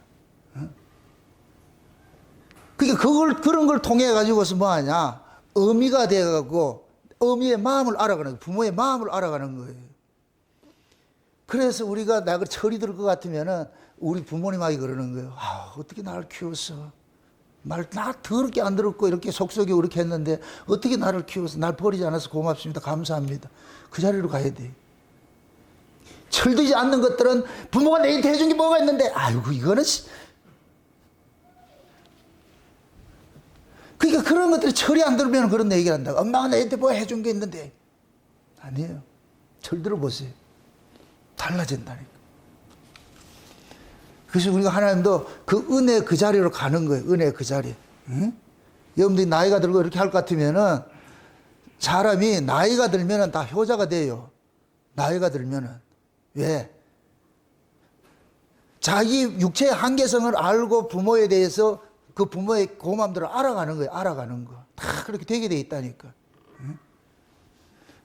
그러니까 그런 걸 통해 가지고서 뭐 하냐? 어미가 돼가고 어미의 마음을 알아가는 거예요. 부모의 마음을 알아가는 거예요. 그래서 우리가 내가 철이 들 것 같으면은 우리 부모님하고 그러는 거예요. 어떻게 나를 키웠어? 말 나 더럽게 안 들었고 이렇게 속썩이고 이렇게 했는데 어떻게 나를 키워서 날 버리지 않아서 고맙습니다. 감사합니다. 그 자리로 가야 돼. 철들지 않는 것들은 부모가 내한테 해준 게 뭐가 있는데 아이고 이거는 그러니까 그런 것들이 철이 안 들면 그런 얘기를 한다고. 엄마가 내한테 뭐 해준 게 있는데 아니에요. 철 들어보세요. 달라진다니까. 그래서 우리가 하나님도 그 은혜 그 자리로 가는 거예요. 은혜 그 자리. 응? 여러분들이 나이가 들고 이렇게 할 것 같으면은 사람이 나이가 들면은 다 효자가 돼요. 나이가 들면은. 왜? 자기 육체의 한계성을 알고 부모에 대해서 그 부모의 고마움들을 알아가는 거예요. 알아가는 거. 다 그렇게 되게 돼 있다니까. 응?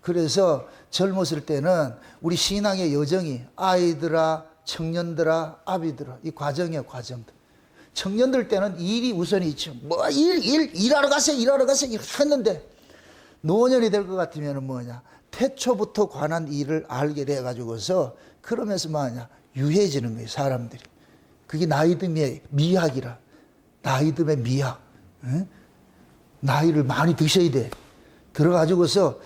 그래서 젊었을 때는 우리 신앙의 여정이 아이들아 청년들아, 아비들아, 이 과정이에요, 과정들. 청년들 때는 일이 우선이 있죠. 뭐, 일하러 가세요, 이렇게 했는데, 노년이 될 것 같으면 뭐냐. 태초부터 관한 일을 알게 돼가지고서, 그러면서 뭐냐. 유해지는 거예요, 사람들이. 그게 나이듦의 미학이라. 나이듦의 미학. 응? 나이를 많이 드셔야 돼. 들어가지고서,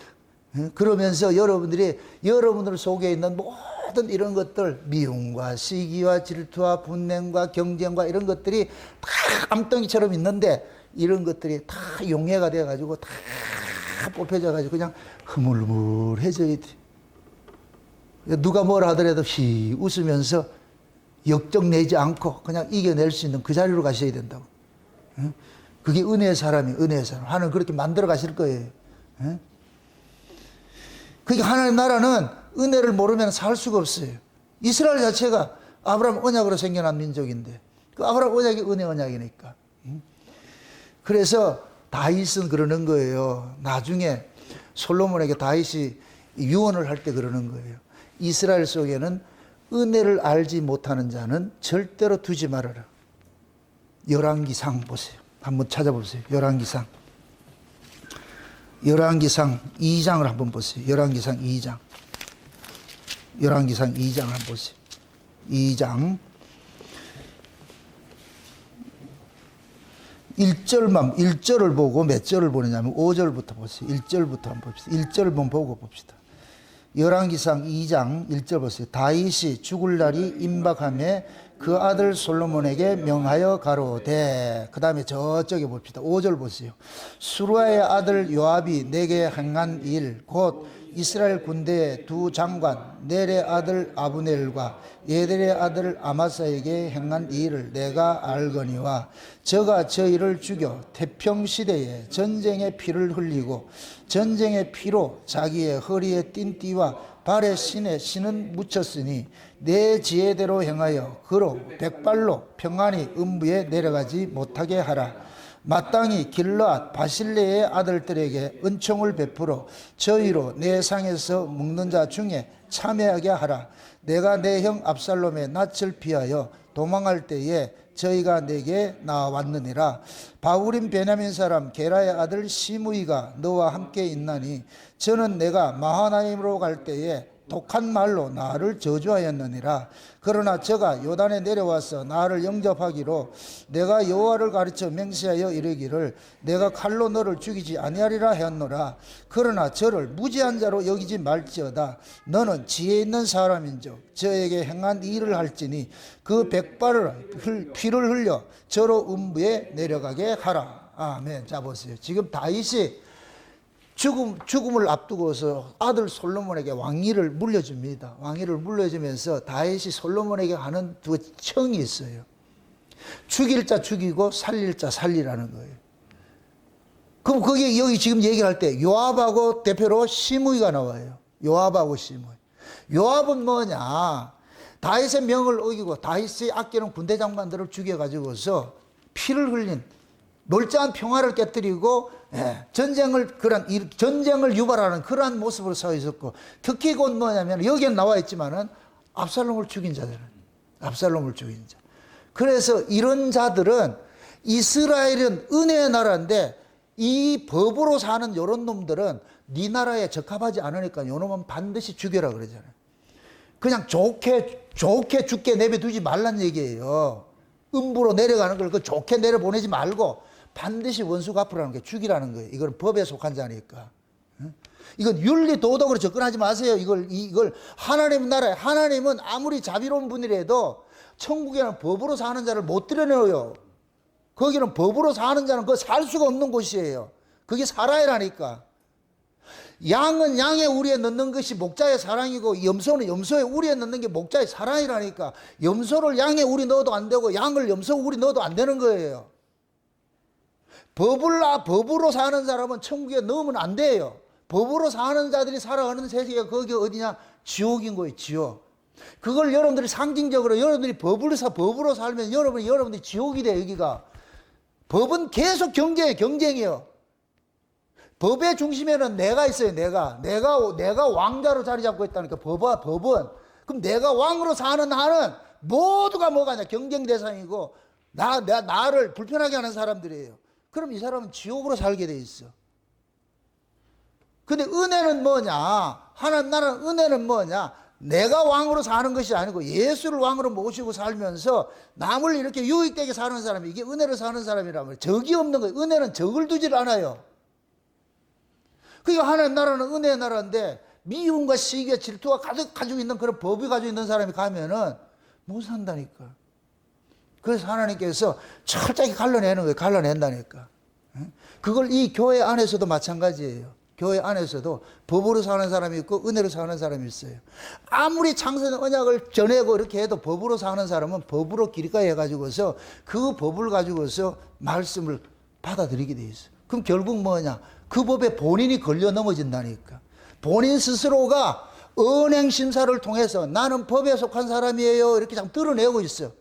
그러면서 여러분들 속에 있는 모든 이런 것들, 미움과 시기와 질투와 분냉과 경쟁과 이런 것들이 다 암덩이처럼 있는데 이런 것들이 다 용해가 돼가지고 다 뽑혀져가지고 그냥 흐물흐물해져야 돼. 누가 뭐라 하더라도 히 웃으면서 역정내지 않고 그냥 이겨낼 수 있는 그 자리로 가셔야 된다고. 그게 은혜의 사람이 은혜의 사람. 하나님 그렇게 만들어 가실 거예요. 그러니까 하나님 나라는 은혜를 모르면 살 수가 없어요. 이스라엘 자체가 아브라함 언약으로 생겨난 민족인데 그 아브라함 언약이 은혜 언약이니까. 그래서 다윗은 그러는 거예요. 나중에 솔로몬에게 다윗이 유언을 할 때 그러는 거예요. 이스라엘 속에는 은혜를 알지 못하는 자는 절대로 두지 말아라. 열왕기상 보세요. 한번 찾아보세요. 열왕기상 2장을 한번 보세요. 열왕기상 2장. 열왕기상 2장 한번 보세요. 2장 1절을 보고 몇 절을 보느냐면 5절부터 보세요. 1절부터 한번 봅시다. 1절만 보고 봅시다. 열왕기상 2장 1절 보세요. 다윗이 죽을 날이 임박하매 그 아들 솔로몬에게 명하여 가로되. 그 다음에 저쪽에 봅시다. 5절 보세요. 수루아의 아들 요압이 내게 행한 일 곧 이스라엘 군대의 두 장관 넬의 아들 아브넬과 예델의 아들 아마사에게 행한 일을 내가 알거니와 저가 저희를 죽여 태평시대에 전쟁의 피를 흘리고 전쟁의 피로 자기의 허리에 띤 띠와 발에 신은 묻혔으니 내 지혜대로 행하여 그로 백발로 평안히 음부에 내려가지 못하게 하라. 마땅히 길르앗 바실레의 아들들에게 은총을 베풀어 저희로 내 상에서 먹는 자 중에 참여하게 하라. 내가 내 형 압살롬의 낯을 피하여 도망할 때에 저희가 내게 나왔느니라. 바울임 베냐민 사람 게라의 아들 시므이가 너와 함께 있나니 저는 내가 마하나임으로 갈 때에 독한 말로 나를 저주하였느니라. 그러나 저가 요단에 내려와서 나를 영접하기로 내가 여호와를 가르쳐 맹세하여 이르기를 내가 칼로 너를 죽이지 아니하리라 하였노라. 그러나 저를 무지한 자로 여기지 말지어다. 너는 지혜 있는 사람인즉 저에게 행한 일을 할지니 그 백발을 피를 흘려 저로 음부에 내려가게 하라. 아멘. 자 보세요. 지금 다윗이 죽음을 앞두고서 아들 솔로몬에게 왕위를 물려줍니다. 왕위를 물려주면서 다윗이 솔로몬에게 하는 두 청이 있어요. 죽일 자 죽이고 살릴 자 살리라는 거예요. 그럼 거기에 여기 지금 얘기를 할 때 요압하고 대표로 시므이가 나와요. 요압하고 시므이. 요압은 뭐냐? 다윗의 명을 어기고 다윗의 아끼는 군대 장관들을 죽여가지고서 피를 흘린 멀쩡한 평화를 깨뜨리고 전쟁을 유발하는 그러한 모습으로 서 있었고, 특히 곧 뭐냐면 여기에 나와 있지만은 압살롬을 죽인 자들은 압살롬을 죽인 자. 그래서 이런 자들은 이스라엘은 은혜의 나라인데 이 법으로 사는 이런 놈들은 네 나라에 적합하지 않으니까 요놈은 반드시 죽여라 그러잖아요. 그냥 좋게 죽게 내버두지 말란 얘기예요. 음부로 내려가는 걸 그 좋게 내려보내지 말고 반드시 원수 갚으라는 게 죽이라는 거예요. 이건 법에 속한 자니까. 이건 윤리 도덕으로 접근하지 마세요. 이걸 하나님 나라에, 하나님은 아무리 자비로운 분이라도 천국에는 법으로 사는 자를 못 들여내요. 거기는 법으로 사는 자는 그거 살 수가 없는 곳이에요. 그게 살아야라니까. 양은 양의 우리에 넣는 것이 목자의 사랑이고 염소는 염소의 우리에 넣는 게 목자의 사랑이라니까. 염소를 양의 우리 넣어도 안 되고 양을 염소 우리 넣어도 안 되는 거예요. 법으로 사는 사람은 천국에 넣으면 안 돼요. 법으로 사는 자들이 살아가는 세계가 거기 어디냐? 지옥인 거예요, 지옥. 그걸 여러분들이 상징적으로 여러분들이 법으로 살면 여러분들이 지옥이 돼요, 여기가. 법은 계속 경쟁이에요. 법의 중심에는 내가 있어요, 내가 왕자로 자리 잡고 있다니까, 법은. 그럼 내가 왕으로 사는 한은 모두가 뭐가냐? 경쟁 대상이고, 나를 불편하게 하는 사람들이에요. 그럼 이 사람은 지옥으로 살게 돼 있어. 근데 은혜는 뭐냐? 하나님 나라는 은혜는 뭐냐? 내가 왕으로 사는 것이 아니고 예수를 왕으로 모시고 살면서 남을 이렇게 유익되게 사는 사람이 이게 은혜로 사는 사람이란 말이에요. 적이 없는 거예요. 은혜는 적을 두질 않아요. 그러니까 하나님 나라는 은혜의 나라인데 미움과 시기와 질투가 가지고 있는 그런 법이 가지고 있는 사람이 가면은 못 산다니까. 그래서 하나님께서 철저히 갈라내는 거예요. 갈라낸다니까. 그걸 이 교회 안에서도 마찬가지예요. 교회 안에서도 법으로 사는 사람이 있고 은혜로 사는 사람이 있어요. 아무리 창세의 언약을 전하고 이렇게 해도 법으로 사는 사람은 법으로 길가에 해가지고서 그 법을 가지고서 말씀을 받아들이게 돼 있어요. 그럼 결국 뭐냐? 그 법에 본인이 걸려 넘어진다니까. 본인 스스로가 언행 심사를 통해서 나는 법에 속한 사람이에요 이렇게 참 드러내고 있어요.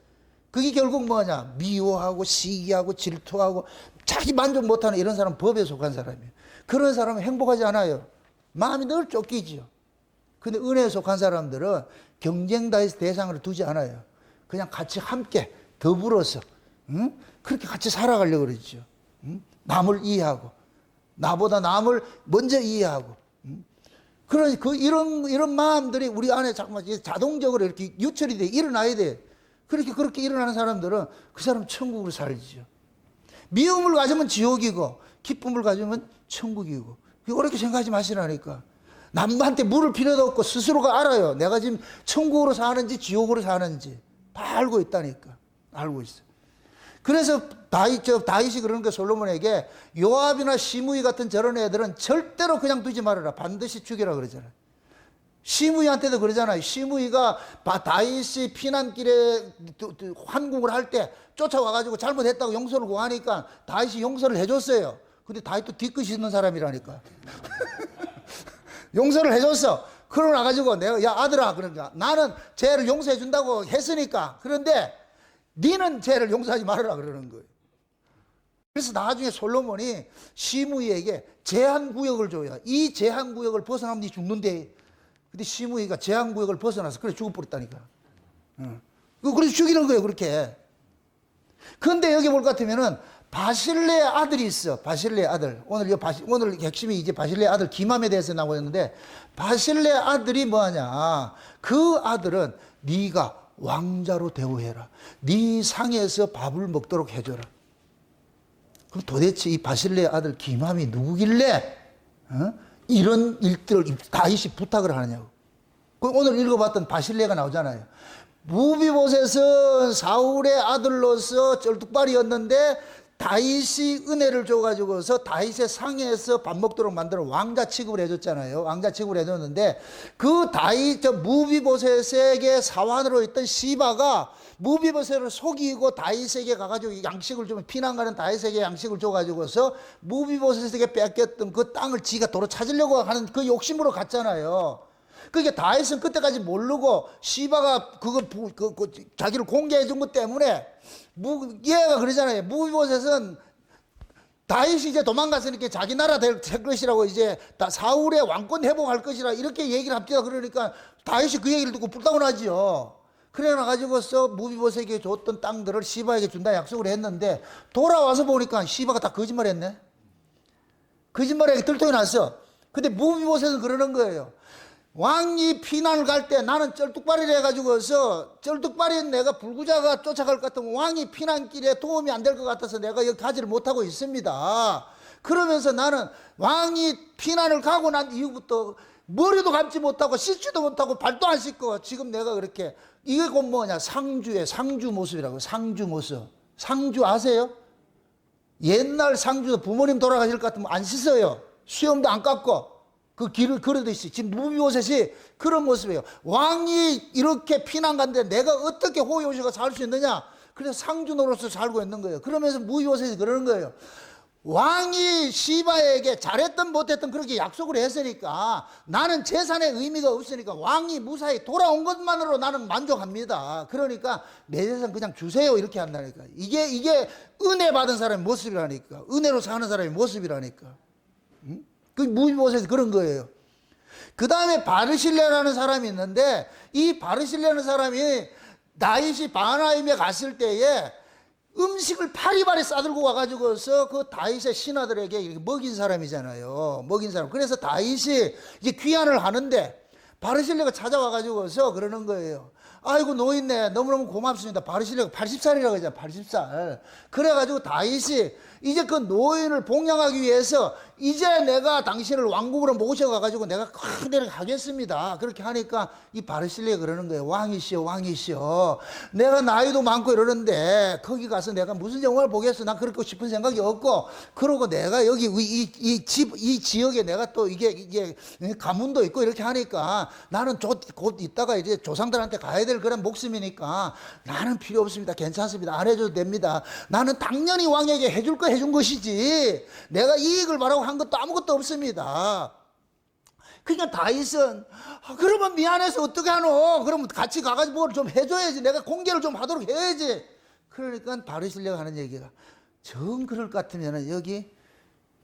그게 결국 뭐냐? 미워하고 시기하고 질투하고 자기 만족 못하는 이런 사람은 법에 속한 사람이에요. 그런 사람은 행복하지 않아요. 마음이 늘 쫓기죠. 근데 은혜에 속한 사람들은 경쟁 대상으로 두지 않아요. 그냥 같이 함께 더불어서 그렇게 같이 살아가려고 그러죠. 남을 이해하고 나보다 남을 먼저 이해하고 그러니 이런 마음들이 우리 안에 잠깐만 자동적으로 이렇게 유철이 돼 일어나야 돼. 그렇게 일어나는 사람들은 그 사람 천국으로 살지요. 미움을 가지면 지옥이고 기쁨을 가지면 천국이고. 그렇게 생각하지 마시라니까. 남한테 물을 필요도 없고 스스로가 알아요. 내가 지금 천국으로 사는지 지옥으로 사는지 다 알고 있다니까. 알고 있어. 그래서 다윗이 그러는 거 솔로몬에게 요압이나 시므이 같은 저런 애들은 절대로 그냥 두지 말아라. 반드시 죽이라 그러잖아요. 시므이한테도 그러잖아요. 시므이가 다윗이 피난길에 환궁을 할 때 쫓아와가지고 잘못했다고 용서를 구하니까 다윗이 용서를 해줬어요. 근데 다윗도 뒤끝이 있는 사람이라니까. 용서를 해줬어. 그러고 나가지고 내가 야 아들아 그러니까 나는 죄를 용서해 준다고 했으니까 그런데 니는 죄를 용서하지 말아라 그러는 거예요. 그래서 나중에 솔로몬이 시므이에게 제한구역을 줘요. 이 제한구역을 벗어나면 니 죽는데. 근데 시므이가 제한구역을 벗어나서 그래 죽어버렸다니까. 그래서 죽이는 거예요 그렇게. 그런데 여기 볼 것 같으면은 바실레의 아들이 있어. 바실레의 아들. 오늘 핵심이 이제 바실레의 아들 기맘에 대해서 나오고 있는데 바실레의 아들이 뭐하냐. 그 아들은 네가 왕자로 대우해라. 네 상에서 밥을 먹도록 해줘라. 그럼 도대체 이 바실레의 아들 기맘이 누구길래 이런 일들을 다윗이 부탁을 하느냐고. 오늘 읽어봤던 바실레가 나오잖아요. 무비보셋은 사울의 아들로서 쩔뚝발이었는데 다윗이 은혜를 줘가지고서 다윗의 상에서 밥 먹도록 만드는 왕자 취급을 해줬잖아요. 왕자 취급을 해줬는데 그 무비보셋에게 사환으로 있던 시바가 무비보셋을 속이고 다윗에게 가가지고 양식을 주면 피난 가는 다윗에게 양식을 줘가지고서 무비보셋에게 뺏겼던 그 땅을 지가 도로 찾으려고 하는 그 욕심으로 갔잖아요. 그러니까 다윗은 그때까지 모르고 시바가 자기를 공개해 준 것 때문에 얘가 그러잖아요. 무비보셋은 다윗이 이제 도망갔으니까 자기 나라 될 것이라고 이제 사울의 왕권 회복할 것이라 이렇게 얘기를 합디다 그러니까 다윗이 그 얘기를 듣고 불타고 나지요. 그래 가지고서 무비보셋에게 줬던 땅들을 시바에게 준다 약속을 했는데 돌아와서 보니까 시바가 다 거짓말했네. 거짓말하게 들통이 났어. 근데 무비보셋은 그러는 거예요. 왕이 피난을 갈 때 나는 쩔뚝발이라 해가지고서 쩔뚝발인 내가 불구자가 쫓아갈 것 같으면 왕이 피난길에 도움이 안 될 것 같아서 내가 여기 가지를 못하고 있습니다. 그러면서 나는 왕이 피난을 가고 난 이후부터 머리도 감지 못하고 씻지도 못하고 발도 안 씻고 지금 내가 그렇게 이게 곧 뭐냐 상주 모습이라고. 상주 모습. 상주 아세요? 옛날 상주도 부모님 돌아가실 것 같으면 안 씻어요. 수염도 안 깎고 그 길을 걸어듯이. 지금 무비보셋이 그런 모습이에요. 왕이 이렇게 피난 간데 내가 어떻게 호의호식과 살 수 있느냐. 그래서 상주 노릇을 살고 있는 거예요. 그러면서 무비보셋이 그러는 거예요. 왕이 시바에게 잘했든 못했든 그렇게 약속을 했으니까 나는 재산의 의미가 없으니까 왕이 무사히 돌아온 것만으로 나는 만족합니다. 그러니까 내 재산 그냥 주세요 이렇게 한다니까. 이게 은혜 받은 사람의 모습이라니까. 은혜로 사는 사람의 모습이라니까. 그 무비보셋이 그런 거예요. 그 다음에 바르실레라는 사람이 있는데 이 바르실레라는 사람이 다윗이 바나임에 갔을 때에 음식을 파리바리 싸들고 와가지고서 그 다윗의 신하들에게 이렇게 먹인 사람이잖아요. 먹인 사람. 그래서 다윗이 이제 귀환을 하는데 바르실레가 찾아와가지고서 그러는 거예요. 아이고 노인네 너무너무 고맙습니다. 바르실레가 80살이라고 하잖아. 80살. 그래가지고 다윗이 이제 그 노인을 봉양하기 위해서 이제 내가 당신을 왕국으로 모셔가가지고 내가 그대로 하겠습니다. 그렇게 하니까 이 바르실레가 그러는 거예요. 왕이시여, 왕이시여. 내가 나이도 많고 이러는데 거기 가서 내가 무슨 영광을 보겠어? 난 그렇고 싶은 생각이 없고, 그러고 내가 여기 이 지역에 내가 또 이게 가문도 있고 이렇게 하니까 나는 곧 있다가 이제 조상들한테 가야 될 그런 목숨이니까 나는 필요 없습니다. 괜찮습니다. 안 해줘도 됩니다. 나는 당연히 왕에게 해줄 거 해준 것이지 내가 이익을 바라고 한 것도 아무것도 없습니다. 그러니까 다윗은 그러면 미안해서 어떻게 하노? 그러면 같이 가가지고 뭘 좀 해줘야지. 내가 공개를 좀 하도록 해야지. 그러니까 바르실레가 하는 얘기가, 정 그럴 것 같으면 여기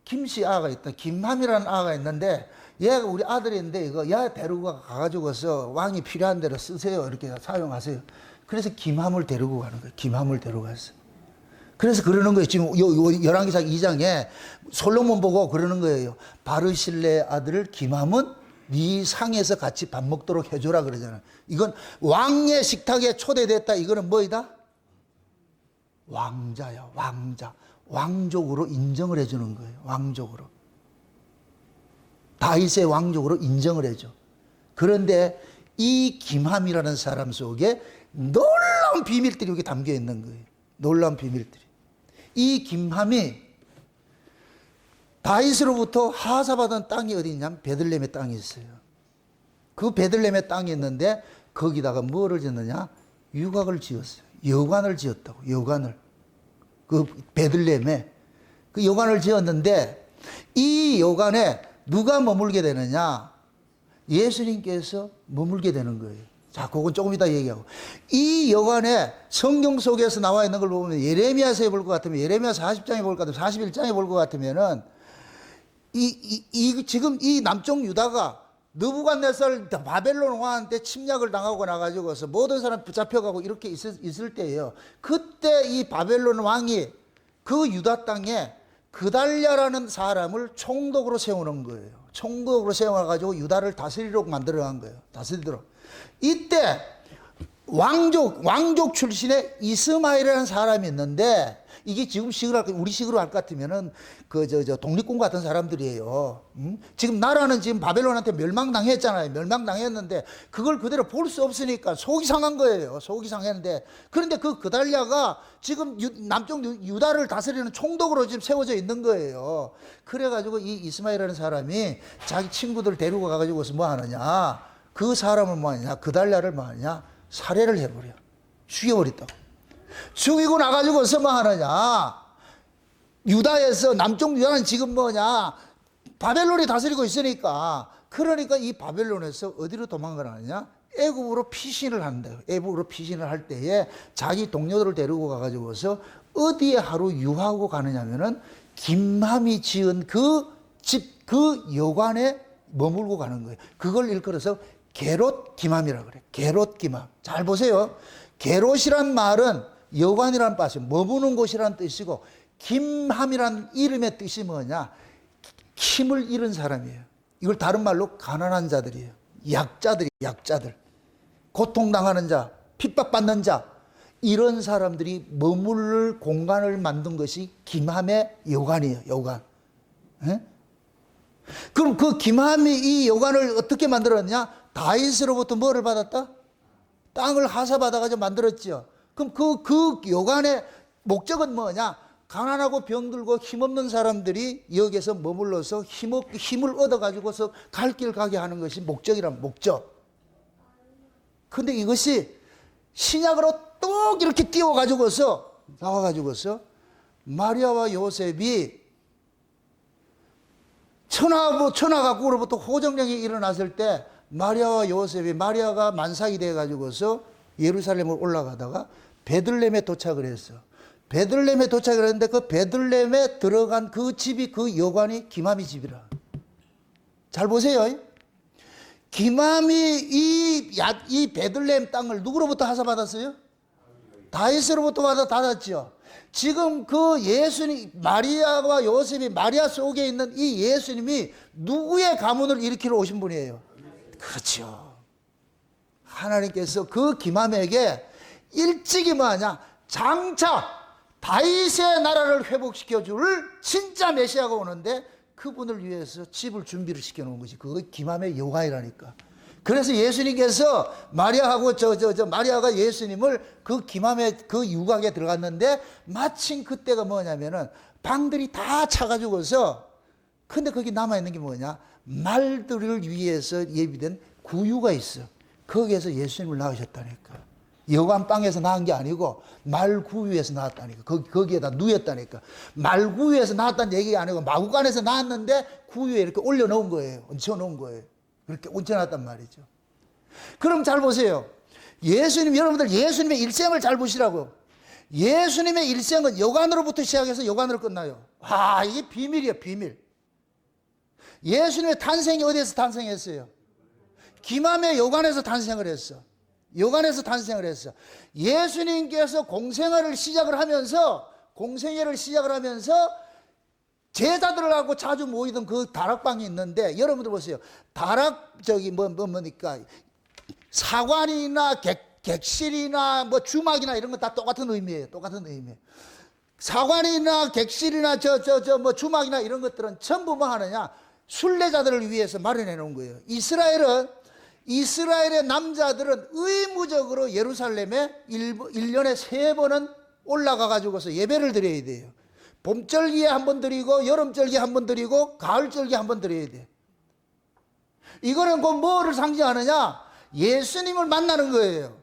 김씨 아가 있다. 김함이라는 아가 있는데 얘가 우리 아들인데 이거 얘 데리고 가가지고서 왕이 필요한 대로 쓰세요. 이렇게 사용하세요. 그래서 김함을 데리고 가는 거예요. 김함을 데려갔어. 그래서 그러는 거예요. 지금 열왕기상 2장에 솔로몬 보고 그러는 거예요. 바르실레의 아들 김함은 네 상에서 같이 밥 먹도록 해줘라 그러잖아요. 이건 왕의 식탁에 초대됐다. 이거는 뭐이다? 왕자야, 왕자. 왕족으로 인정을 해주는 거예요. 왕족으로. 다윗의 왕족으로 인정을 해줘. 그런데 이 김함이라는 사람 속에 놀라운 비밀들이 여기 담겨 있는 거예요. 놀라운 비밀들이. 이 김함이 다윗으로부터 하사받은 땅이 어디 있냐면 베들레헴의 땅이 있어요. 그 베들레헴의 땅이 있는데 거기다가 뭐를 짓느냐? 유곽을 지었어요. 여관을 지었다고. 여관을. 그 베들레헴에 그 여관을 지었는데 이 여관에 누가 머물게 되느냐? 예수님께서 머물게 되는 거예요. 자, 그건 조금 이따 얘기하고. 이 여관에 성경 속에서 나와 있는 걸 보면 예레미야서에 볼 것 같으면 예레미야 40장에 볼 것 같으면 41장에 볼 것 같으면은 지금 이 남쪽 유다가 느부갓네살 바벨론 왕한테 침략을 당하고 나가지고서 모든 사람 붙잡혀가고 이렇게 있을 때예요. 그때 이 바벨론 왕이 그 유다 땅에 그달랴라는 사람을 총독으로 세우는 거예요. 총독으로 세워가지고 유다를 다스리도록 만들어간 거예요. 다스리도록. 이때 왕족 출신의 이스마엘이라는 사람이 있는데 이게 지금 우리 식으로 할 것 같으면은 독립군 같은 사람들이에요. 지금 나라는 지금 바벨론한테 멸망당했잖아요. 멸망당했는데 그걸 그대로 볼 수 없으니까 속이 상한 거예요. 속이 상했는데 그런데 그 그달랴가 지금 남쪽 유다를 다스리는 총독으로 지금 세워져 있는 거예요. 그래가지고 이 이스마엘이라는 사람이 자기 친구들 데리고 가가지고서 뭐 하느냐? 그 사람을 뭐 하느냐? 그달랴를 뭐 하느냐? 살해를 해버려. 죽여버렸다고. 죽이고 나가지고서 뭐 하느냐? 유다에서 남쪽 유다는 지금 뭐냐? 바벨론이 다스리고 있으니까 그러니까 이 바벨론에서 어디로 도망을 하느냐? 애굽으로 피신을 한대요. 애굽으로 피신을 할 때에 자기 동료들을 데리고 가가지고서 어디에 하루 유하고 가느냐면은 김함이 지은 그 집, 그 여관에 머물고 가는 거예요. 그걸 일컬어서 게롯 김함이라고 그래요. 게롯 김함. 잘 보세요. 게롯이란 말은 여관이라는 뜻이에요. 머무는 곳이라는 뜻이고 김함이라는 이름의 뜻이 뭐냐? 힘을 잃은 사람이에요. 이걸 다른 말로 가난한 자들이에요. 약자들. 고통당하는 자, 핍박받는 자, 이런 사람들이 머무를 공간을 만든 것이 김함의 여관이에요. 여관. 에? 그럼 그 김함이 이 여관을 어떻게 만들었냐? 다윗으로부터 뭐를 받았다? 땅을 하사받아가지고 만들었지요. 그럼 그 여관의 목적은 뭐냐? 가난하고 병들고 힘없는 사람들이 여기에서 머물러서 힘을 얻어가지고서 갈 길 가게 하는 것이 목적이란 목적. 근데 이것이 신약으로 뚝 이렇게 띄워가지고서 나와가지고서 마리아와 요셉이 천하각국으로부터 호정령이 일어났을 때 마리아와 요셉이 마리아가 만삭이 돼가지고서 예루살렘을 올라가다가 베들레헴에 도착을 했어. 베들레헴에 도착을 했는데 그 베들레헴에 들어간 그 집이 그 여관이 김함이 집이라. 잘 보세요. 김함이 이 베들레헴 땅을 누구로부터 하사받았어요? 다윗으로부터 받았죠. 지금 그 예수님, 마리아와 요셉이 마리아 속에 있는 이 예수님이 누구의 가문을 일으키러 오신 분이에요? 그렇죠. 하나님께서 그 김함에게 일찍이 뭐하냐? 장차 다윗의 나라를 회복시켜 줄 진짜 메시아가 오는데 그분을 위해서 집을 준비를 시켜놓은 것이 그거 기맘의 여관이라니까. 그래서 예수님께서 마리아하고 마리아가 예수님을 그 기맘의 그 유곽에 들어갔는데 마침 그때가 뭐냐면은 방들이 다 차가지고서 근데 거기 남아있는 게 뭐냐? 말들을 위해서 예비된 구유가 있어. 거기에서 예수님을 낳으셨다니까. 여관방에서 낳은 게 아니고 말구유에서 낳았다니까. 거기에다 누였다니까. 말구유에서 낳았다는 얘기가 아니고 마구간에서 낳았는데 구유에 이렇게 올려놓은 거예요. 얹혀놓은 거예요. 그렇게 얹혀놨단 말이죠. 그럼 잘 보세요. 여러분들 예수님의 일생을 잘 보시라고. 예수님의 일생은 여관으로부터 시작해서 여관으로 끝나요. 이게 비밀이에요, 비밀. 예수님의 탄생이 어디에서 탄생했어요? 기맘의 여관에서 탄생을 했어. 여관에서 탄생을 했어. 예수님께서 공생애를 시작을 하면서 제자들하고 자주 모이던 그 다락방이 있는데 여러분들 보세요. 뭡니까? 사관이나 객실이나 주막이나 이런 거 다 똑같은 의미예요. 똑같은 의미예요. 사관이나 객실이나 주막이나 이런 것들은 전부 뭐 하느냐? 순례자들을 위해서 마련해 놓은 거예요. 이스라엘의 남자들은 의무적으로 예루살렘에 1년에 3번은 올라가 가지고서 예배를 드려야 돼요. 봄절기에 한 번 드리고 여름절기에 한 번 드리고 가을절기에 한 번 드려야 돼요. 이거는 그 뭐를 상징하느냐? 예수님을 만나는 거예요.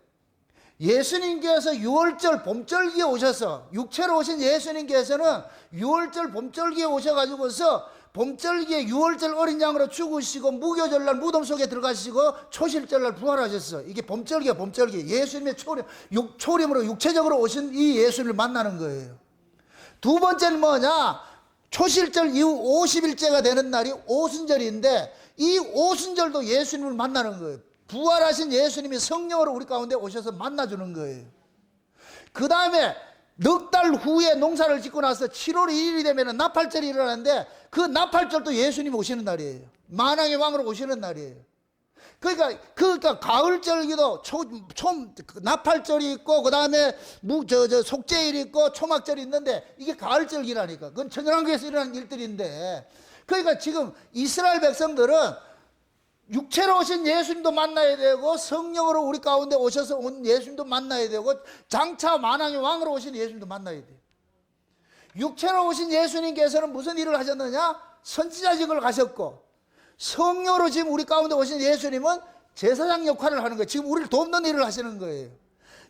예수님께서 6월절 봄절기에 오셔서 육체로 오신 예수님께서는 6월절 봄절기에 오셔가지고서 봄절기에 6월절 어린 양으로 죽으시고 무교절날 무덤 속에 들어가시고 초실절날 부활하셨어. 이게 봄절기야, 봄절기. 예수님의 초림으로 육체적으로 오신 이 예수님을 만나는 거예요. 두 번째는 뭐냐? 초실절 이후 50일째가 되는 날이 오순절인데 이 오순절도 예수님을 만나는 거예요. 부활하신 예수님이 성령으로 우리 가운데 오셔서 만나주는 거예요. 그 다음에 넉 달 후에 농사를 짓고 나서 7월 1일이 되면 나팔절이 일어나는데 그 나팔절도 예수님이 오시는 날이에요. 만왕의 왕으로 오시는 날이에요. 그러니까 가을절기도 나팔절이 있고 그 다음에 속죄일이 있고 초막절이 있는데 이게 가을절기라니까. 그건 천연왕국에서 일어난 일들인데 그러니까 지금 이스라엘 백성들은 육체로 오신 예수님도 만나야 되고 성령으로 우리 가운데 오셔서 온 예수님도 만나야 되고 장차 만왕의 왕으로 오신 예수님도 만나야 돼요. 육체로 오신 예수님께서는 무슨 일을 하셨느냐? 선지자직을 가셨고 성령으로 지금 우리 가운데 오신 예수님은 제사장 역할을 하는 거예요. 지금 우리를 돕는 일을 하시는 거예요.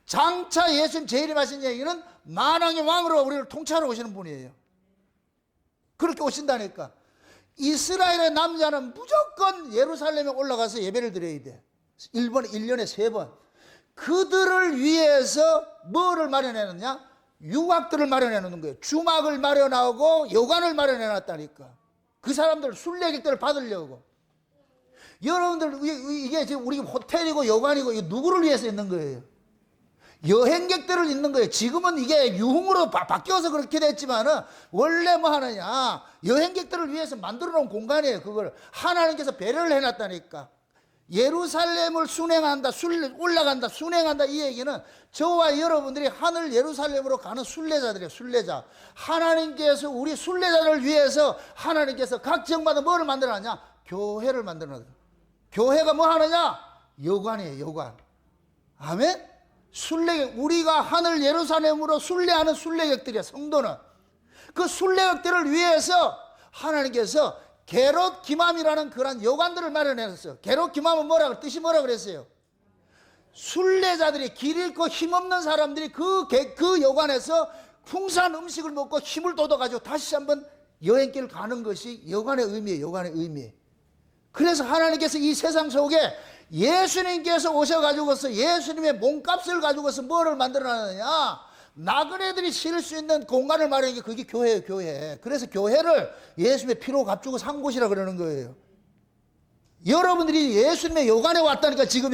장차 예수님 재림하신 얘기는 만왕의 왕으로 우리를 통치하러 오시는 분이에요. 그렇게 오신다니까. 이스라엘의 남자는 무조건 예루살렘에 올라가서 예배를 드려야 돼. 1년에 3번. 그들을 위해서 뭐를 마련해 놓냐? 유곽들을 마련해 놓는 거예요. 주막을 마련하고 여관을 마련해 놨다니까. 그 사람들 순례객들을 받으려고. 여러분들 이게 지금 우리 호텔이고 여관이고 이게 누구를 위해서 있는 거예요? 여행객들을 있는 거예요. 지금은 이게 유흥으로 바뀌어서 그렇게 됐지만은 원래 뭐 하느냐? 여행객들을 위해서 만들어 놓은 공간이에요. 그걸 하나님께서 배려를 해놨다니까. 예루살렘을 올라간다, 순행한다 이 얘기는 저와 여러분들이 하늘 예루살렘으로 가는 순례자들이에요. 순례자. 하나님께서 우리 순례자를 위해서 하나님께서 각 지역마다 뭐를 만들어놨냐? 교회를 만들어놨어요. 교회가 뭐 하느냐? 여관이에요. 여관. 아멘? 순례객, 우리가 하늘 예루살렘으로 순례하는 순례객들이야. 성도는 그 순례객들을 위해서 하나님께서 게롯 기맘이라는 그런 여관들을 마련했어요. 게롯 기맘은 뜻이 뭐라 그랬어요? 순례자들이 길 잃고 힘없는 사람들이 그 여관에서 풍성한 음식을 먹고 힘을 돋아가지고 다시 한번 여행길 가는 것이 여관의 의미예요. 여관의 의미. 그래서 하나님께서 이 세상 속에 예수님께서 오셔가지고서 예수님의 몸값을 가지고서 뭐를 만들어놨느냐? 나그네들이 쉴 수 있는 공간을 마련한 게 그게 교회예요. 교회. 그래서 교회를 예수님의 피로 값주고 산 곳이라 그러는 거예요. 여러분들이 예수님의 여관에 왔다니까. 지금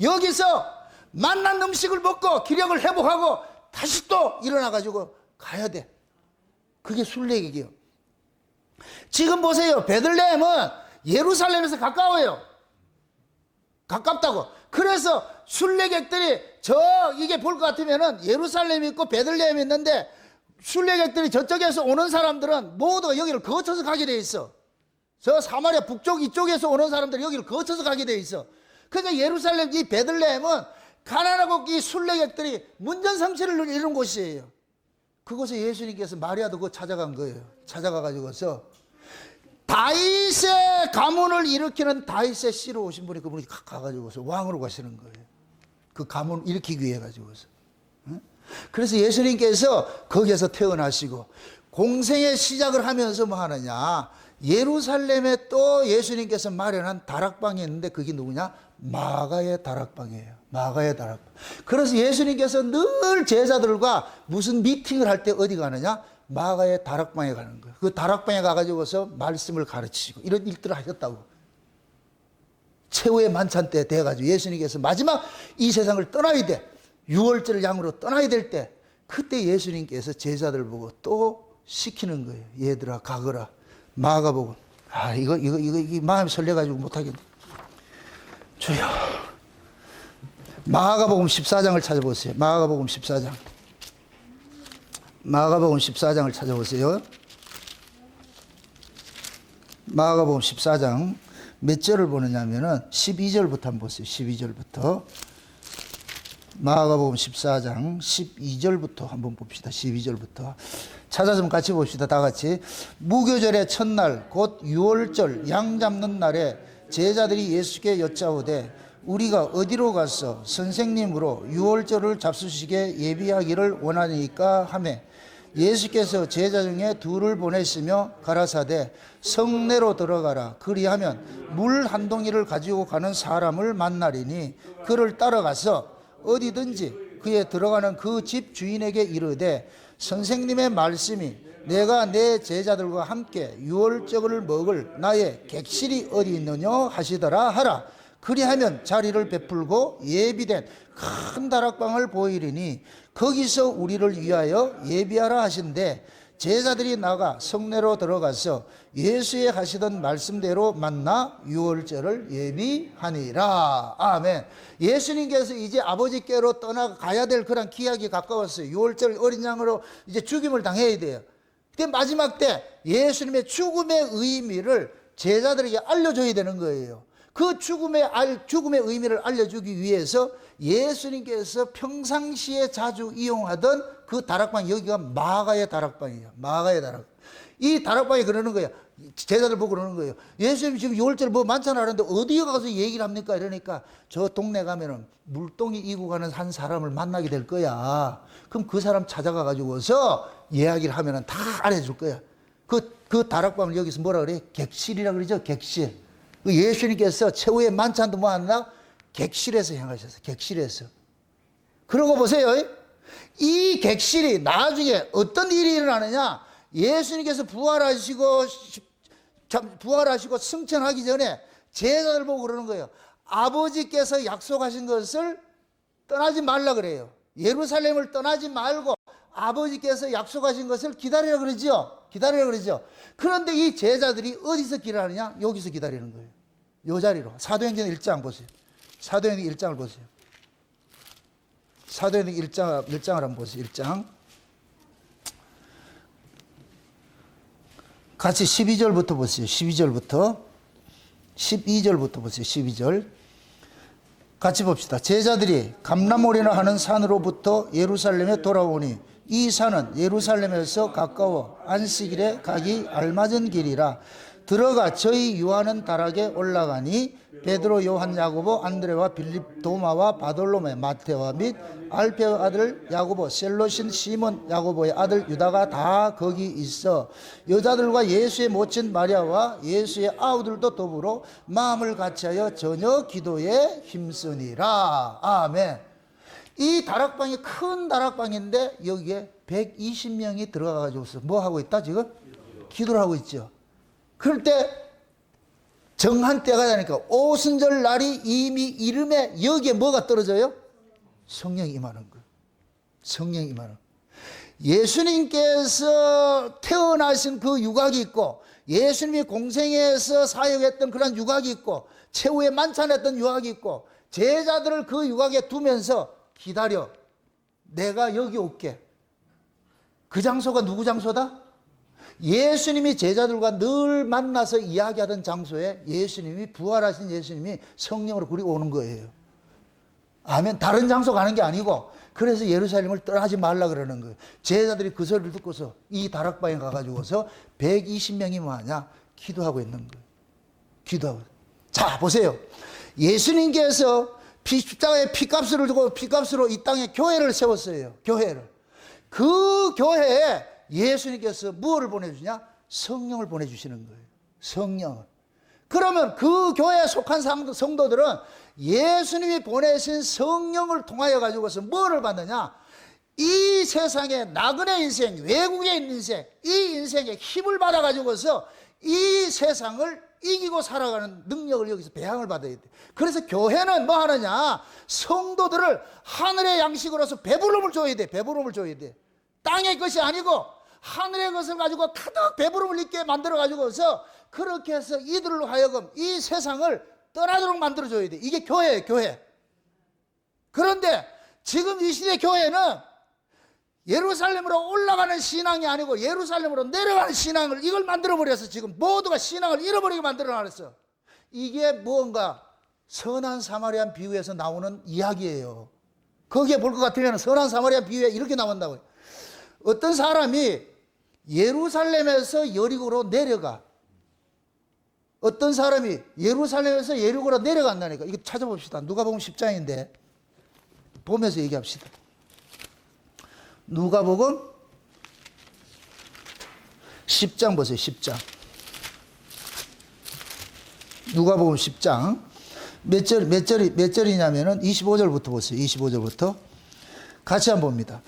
여기서 만난 음식을 먹고 기력을 회복하고 다시 또 일어나가지고 가야 돼. 그게 순례객이에요. 지금 보세요. 베들레헴은 예루살렘에서 가까워요. 가깝다고. 그래서 순례객들이 이게 볼 것 같으면은 예루살렘이 있고 베들레헴이 있는데 순례객들이 저쪽에서 오는 사람들은 모두가 여기를 거쳐서 가게 돼 있어. 저 사마리아 북쪽 이쪽에서 오는 사람들이 여기를 거쳐서 가게 돼 있어. 그러니까 예루살렘 이 베들레헴은 가난하고 이 순례객들이 문전성시를 이룬 곳이에요. 그곳에 예수님께서 마리아도 그거 찾아간 거예요. 찾아가가지고서 다윗의 가문을 일으키는 다윗의 씨로 오신 분이 그분이 가가지고서 왕으로 가시는 거예요. 그 가문을 일으키기 위해 가지고서. 그래서 예수님께서 거기에서 태어나시고 공생의 시작을 하면서 뭐 하느냐, 예루살렘에 또 예수님께서 마련한 다락방이 있는데 그게 누구냐? 마가의 다락방이에요. 마가의 다락방. 그래서 예수님께서 늘 제자들과 무슨 미팅을 할 때 어디 가느냐? 마가의 다락방에 가는 거예요. 그 다락방에 가가지고서 말씀을 가르치시고 이런 일들을 하셨다고. 최후의 만찬 때 돼가지고 예수님께서 마지막 이 세상을 떠나야 돼. 유월절 양으로 떠나야 될 때, 그때 예수님께서 제자들 보고 또 시키는 거예요. 얘들아 가거라. 마가복음. 이거 마음이 설레가지고 못하겠네. 주여. 마가복음 14장을 찾아보세요. 마가복음 14장. 마가복음 14장을 찾아보세요. 마가복음 14장 몇 절을 보느냐면은 12절부터 한번 보세요. 12절부터. 마가복음 14장 12절부터 한번 봅시다. 12절부터. 찾아서 같이 봅시다. 다 같이. 무교절의 첫날 곧 유월절 양 잡는 날에 제자들이 예수께 여짜오되 우리가 어디로 가서 선생님으로 유월절을 잡수시게 예비하기를 원하니까 하매 예수께서 제자 중에 둘을 보내시며 가라사대 성내로 들어가라. 그리하면 물 한 동이를 가지고 가는 사람을 만나리니 그를 따라가서 어디든지 그에 들어가는 그 집 주인에게 이르되 선생님의 말씀이 내가 내 제자들과 함께 유월절을 먹을 나의 객실이 어디 있느냐 하시더라 하라. 그리하면 자리를 베풀고 예비된 큰 다락방을 보이리니 거기서 우리를 위하여 예비하라 하신대 제자들이 나가 성내로 들어가서 예수의 하시던 말씀대로 만나 유월절을 예비하니라. 아멘. 예수님께서 이제 아버지께로 떠나가야 될 그런 기약이 가까웠어요. 유월절 어린 양으로 이제 죽임을 당해야 돼요. 근데 마지막 때 예수님의 죽음의 의미를 제자들에게 알려줘야 되는 거예요. 그 죽음의 의미를 알려주기 위해서 예수님께서 평상시에 자주 이용하던 그 다락방, 여기가 마가의 다락방이에요. 마가의 다락방. 이 다락방이 그러는 거예요. 제자들 보고 그러는 거예요. 예수님 지금 유월절 뭐 만찬 하는데 어디에 가서 얘기를 합니까? 이러니까 저 동네 가면은 물동이 이고 가는 한 사람을 만나게 될 거야. 그럼 그 사람 찾아가 가지고서 이야기를 하면은 다 알려줄 거야. 그 다락방을 여기서 뭐라 그래? 객실이라 그러죠. 객실. 예수님께서 최후의 만찬도 뭐 하나? 객실에서 향하셨어요. 객실에서. 그러고 보세요. 이 객실이 나중에 어떤 일이 일어나느냐? 예수님께서 부활하시고 승천하기 전에 제자들 보고 그러는 거예요. 아버지께서 약속하신 것을 떠나지 말라 그래요. 예루살렘을 떠나지 말고 아버지께서 약속하신 것을 기다리라 그러죠. 기다리라 그러죠. 그런데 이 제자들이 어디서 기다리느냐? 여기서 기다리는 거예요. 이 자리로. 사도행전 1장 보세요. 사도행전 1장을 보세요. 사도행전 1장을 한번 보세요. 1장. 같이 12절부터 보세요. 12절부터. 12절부터 보세요. 12절. 같이 봅시다. 제자들이 감람오리나 하는 산으로부터 예루살렘에 돌아오니 이 산은 예루살렘에서 가까워 안식일에 가기 알맞은 길이라. 들어가 저희 유하는 다락에 올라가니 베드로, 요한, 야고보, 안드레와 빌립, 도마와 바돌로메, 마테와 및 알페의 아들 야고보, 셀롯인 시몬, 야고보의 아들 유다가 다 거기 있어 여자들과 예수의 모친 마리아와 예수의 아우들도 더불어 마음을 같이하여 저녁 기도에 힘쓰니라. 아멘. 이 다락방이 큰 다락방인데 여기에 120명이 들어가가지고 뭐 하고 있다 지금? 기도를 하고 있죠. 그럴 때 정한 때가 되니까 오순절 날이 이미 이름에 여기에 뭐가 떨어져요? 성령이 임하는 거예요. 성령이 임하는 거예요. 예수님께서 태어나신 그 유곽이 있고 예수님이 공생에서 사역했던 그런 유곽이 있고 최후의 만찬했던 유곽이 있고 제자들을 그 유곽에 두면서 기다려. 내가 여기 올게. 그 장소가 누구 장소다? 예수님이 제자들과 늘 만나서 이야기하던 장소에 예수님이, 부활하신 예수님이 성령으로 그리 오는 거예요. 아멘. 다른 장소 가는 게 아니고, 그래서 예루살렘을 떠나지 말라 그러는 거예요. 제자들이 그 소리를 듣고서 이 다락방에 가가지고서 120명이 뭐하냐? 기도하고 있는 거예요. 기도하고. 자, 보세요. 예수님께서 십자가에 피값을 주고 피값으로 이 땅에 교회를 세웠어요. 교회를. 그 교회에 예수님께서 무엇을 보내주냐? 성령을 보내주시는 거예요. 성령을. 그러면 그 교회에 속한 성도들은 예수님이 보내신 성령을 통하여 가지고서 뭐를 받느냐? 이 세상의 나그네 인생, 외국에 있는 인생, 이 인생에 힘을 받아 가지고서 이 세상을 이기고 살아가는 능력을 여기서 배양을 받아야 돼. 그래서 교회는 뭐 하느냐? 성도들을 하늘의 양식으로서 배부름을 줘야 돼. 배부름을 줘야 돼. 땅의 것이 아니고 하늘의 것을 가지고 가득 배부름을 있게 만들어 가지고서 그렇게 해서 이들로 하여금 이 세상을 떠나도록 만들어줘야 돼. 이게 교회예요, 교회. 그런데 지금 이 시대 교회는 예루살렘으로 올라가는 신앙이 아니고 예루살렘으로 내려가는 신앙을, 이걸 만들어버려서 지금 모두가 신앙을 잃어버리게 만들어놨어. 이게 무언가 선한 사마리안 비유에서 나오는 이야기예요. 거기에 볼 것 같으면 선한 사마리안 비유에 이렇게 나온다고요. 어떤 사람이 예루살렘에서 여리고로 내려가. 어떤 사람이 예루살렘에서 여리고로 내려간다니까. 이거 찾아봅시다. 누가복음 10장인데 보면서 얘기합시다. 누가복음 10장 보세요. 10장. 누가복음 10장 몇 절이냐면은 25절부터 보세요. 25절부터 같이 한번 봅니다.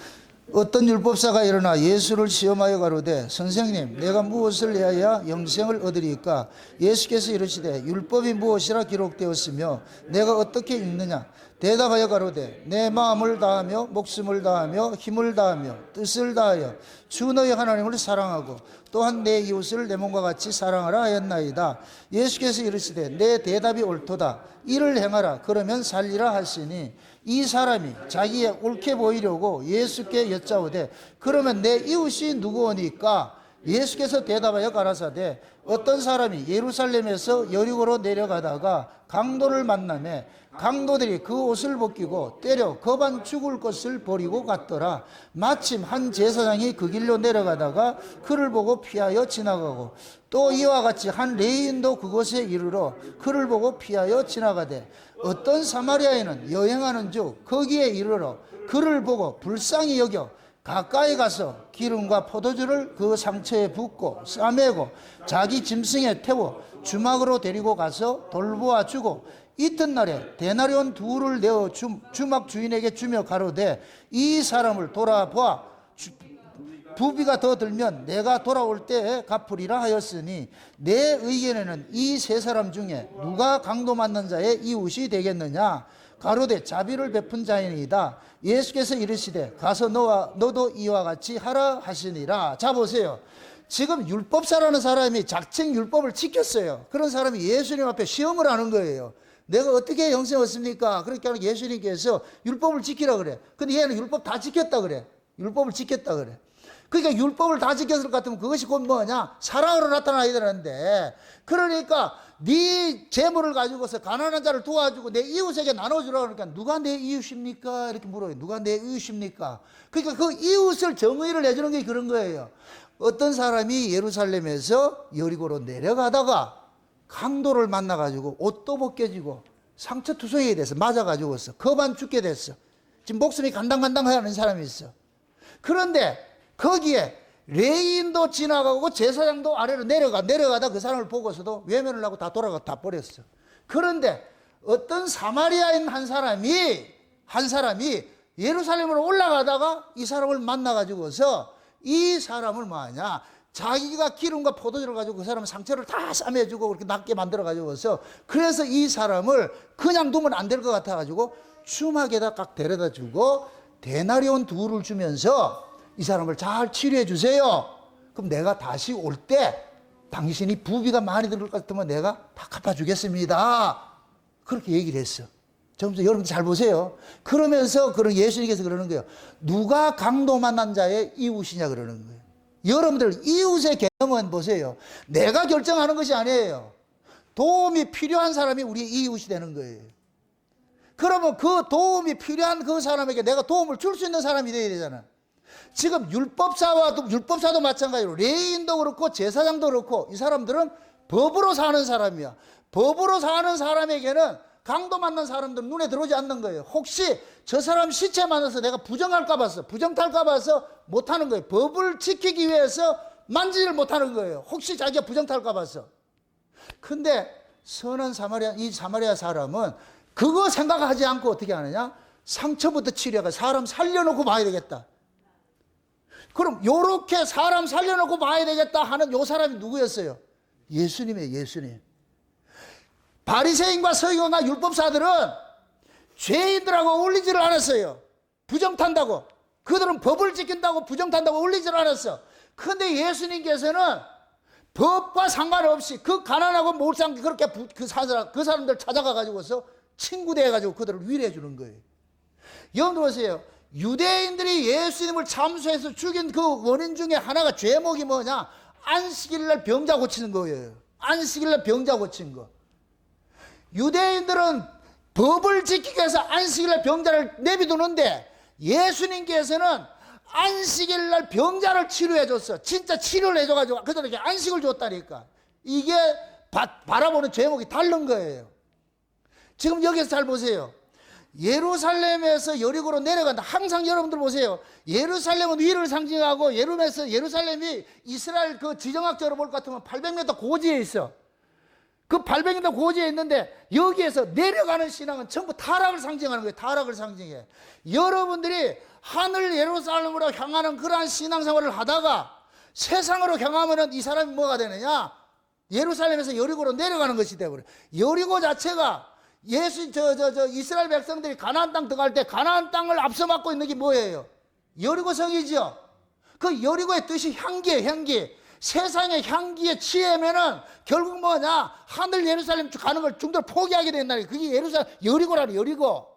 어떤 율법사가 일어나 예수를 시험하여 가로되 선생님 내가 무엇을 해야 영생을 얻으리까? 예수께서 이르시되 율법이 무엇이라 기록되었으며 내가 어떻게 읽느냐? 대답하여 가로되 내 마음을 다하며 목숨을 다하며 힘을 다하며 뜻을 다하여 주 너희 하나님을 사랑하고 또한 내 이웃을 내 몸과 같이 사랑하라 하였나이다. 예수께서 이르시되 내 대답이 옳도다. 이를 행하라. 그러면 살리라 하시니 이 사람이 자기의 옳게 보이려고 예수께 여짜오되 그러면 내 이웃이 누구오니까? 예수께서 대답하여 가라사대 어떤 사람이 예루살렘에서 여리고로 내려가다가 강도를 만나매 강도들이 그 옷을 벗기고 때려 거반 죽을 것을 버리고 갔더라. 마침 한 제사장이 그 길로 내려가다가 그를 보고 피하여 지나가고 또 이와 같이 한 레위인도 그곳에 이르러 그를 보고 피하여 지나가되 어떤 사마리아인은 여행하는 중 거기에 이르러 그를 보고 불쌍히 여겨 가까이 가서 기름과 포도주를 그 상처에 붓고 싸매고 자기 짐승에 태워 주막으로 데리고 가서 돌보아 주고 이튿날에 데나리온 둘을 내어 주막 주인에게 주며 가로되 이 사람을 돌아보아 부비가 더 들면 내가 돌아올 때에 갚으리라 하였으니 내 의견에는 이 세 사람 중에 누가 강도 맞는 자의 이웃이 되겠느냐? 가로되 자비를 베푼 자이니이다. 예수께서 이르시되 가서 너도 이와 같이 하라 하시니라. 자 보세요. 지금 율법사라는 사람이 자칭 율법을 지켰어요. 그런 사람이 예수님 앞에 시험을 하는 거예요. 내가 어떻게 영생 얻습니까? 그러니까 예수님께서 율법을 지키라 그래. 근데 얘는 율법 다 지켰다 그래. 율법을 지켰다 그래. 그러니까 율법을 다 지켰을 것 같으면 그것이 곧 뭐냐? 사랑으로 나타나야 되는데, 그러니까 네 재물을 가지고서 가난한 자를 도와주고 내 이웃에게 나눠주라 그러니까 누가 내 이웃입니까? 이렇게 물어요. 누가 내 이웃입니까? 그러니까 그 이웃을 정의를 내주는 게 그런 거예요. 어떤 사람이 예루살렘에서 여리고로 내려가다가 강도를 만나가지고 옷도 벗겨지고 상처투성이에 대해서 맞아가지고서 거반 죽게 됐어. 지금 목숨이 간당간당하는 사람이 있어. 그런데 거기에 레위인도 지나가고 제사장도 아래로 내려가다 그 사람을 보고서도 외면을 하고 다 돌아가 다 버렸어. 그런데 어떤 사마리아인 한 사람이 예루살렘으로 올라가다가 이 사람을 만나가지고서 이 사람을 뭐하냐? 자기가 기름과 포도주를 가지고 그 사람의 상처를 다 싸매주고 그렇게 낫게 만들어가지고서 그래서 이 사람을 그냥 두면 안 될 것 같아가지고 주막에다 딱 데려다 주고 데나리온 둘을 주면서 이 사람을 잘 치료해 주세요. 그럼 내가 다시 올 때 당신이 부비가 많이 들을 것 같으면 내가 다 갚아주겠습니다. 그렇게 얘기를 했어. 여러분 잘 보세요. 그러면서 예수님께서 그러는 거예요. 누가 강도 만난 자의 이웃이냐 그러는 거예요. 여러분들 이웃의 개념은 보세요. 내가 결정하는 것이 아니에요. 도움이 필요한 사람이 우리 이웃이 되는 거예요. 그러면 그 도움이 필요한 그 사람에게 내가 도움을 줄 수 있는 사람이 되어야 되잖아. 지금 율법사도 마찬가지로 레위인도 그렇고 제사장도 그렇고 이 사람들은 법으로 사는 사람이야. 법으로 사는 사람에게는 강도 만난 사람들은 눈에 들어오지 않는 거예요. 혹시 저 사람 시체 만나서 내가 부정할까 봐서, 부정탈까 봐서 못하는 거예요. 법을 지키기 위해서 만지를 못하는 거예요. 혹시 자기가 부정탈까 봐서. 근데 선한 이 사마리아 사람은 그거 생각하지 않고 어떻게 하느냐? 상처부터 치료가 사람 살려놓고 봐야 되겠다. 그럼 요렇게 사람 살려놓고 봐야 되겠다 하는 요 사람이 누구였어요? 예수님이에요. 예수님. 바리새인과 서기관과 율법사들은 죄인들하고 어울리지를 않았어요. 부정탄다고. 그들은 법을 지킨다고 부정탄다고 어울리지를 않았어. 그런데 예수님께서는 법과 상관없이 그 가난하고 몰상 그렇게 그 사람들 찾아가 가지고서 친구 돼 가지고 그들을 위로해 주는 거예요. 여러분 보세요. 유대인들이 예수님을 참수해서 죽인 그 원인 중에 하나가 죄목이 뭐냐? 안식일날 병자 고치는 거예요. 안식일날 병자 고친 거. 유대인들은 법을 지키기 위해서 안식일날 병자를 내비두는데 예수님께서는 안식일날 병자를 치료해 줬어. 진짜 치료를 해줘가지고 그들에게 안식을 줬다니까. 이게 바라보는 제목이 다른 거예요. 지금 여기서 잘 보세요. 예루살렘에서 여리고로 내려간다. 항상 여러분들 보세요. 예루살렘은 위를 상징하고 예루살렘이 이스라엘 그 지정학적으로 볼 것 같으면 800m 고지에 있어. 그 800m 고지에 있는데 여기에서 내려가는 신앙은 전부 타락을 상징하는 거예요. 타락을 상징해. 여러분들이 하늘 예루살렘으로 향하는 그러한 신앙생활을 하다가 세상으로 향하면은 이 사람이 뭐가 되느냐? 예루살렘에서 여리고로 내려가는 것이 되어버려. 여리고 자체가 이스라엘 백성들이 가나안 땅 들어갈 때 가나안 땅을 앞서 막고 있는 게 뭐예요? 여리고 성이죠. 그 여리고의 뜻이 향기예요. 향기. 세상의 향기에 취하면은 결국 뭐냐? 하늘 예루살렘 가는 걸 중도로 포기하게 된다니. 그게 여리고라니. 여리고.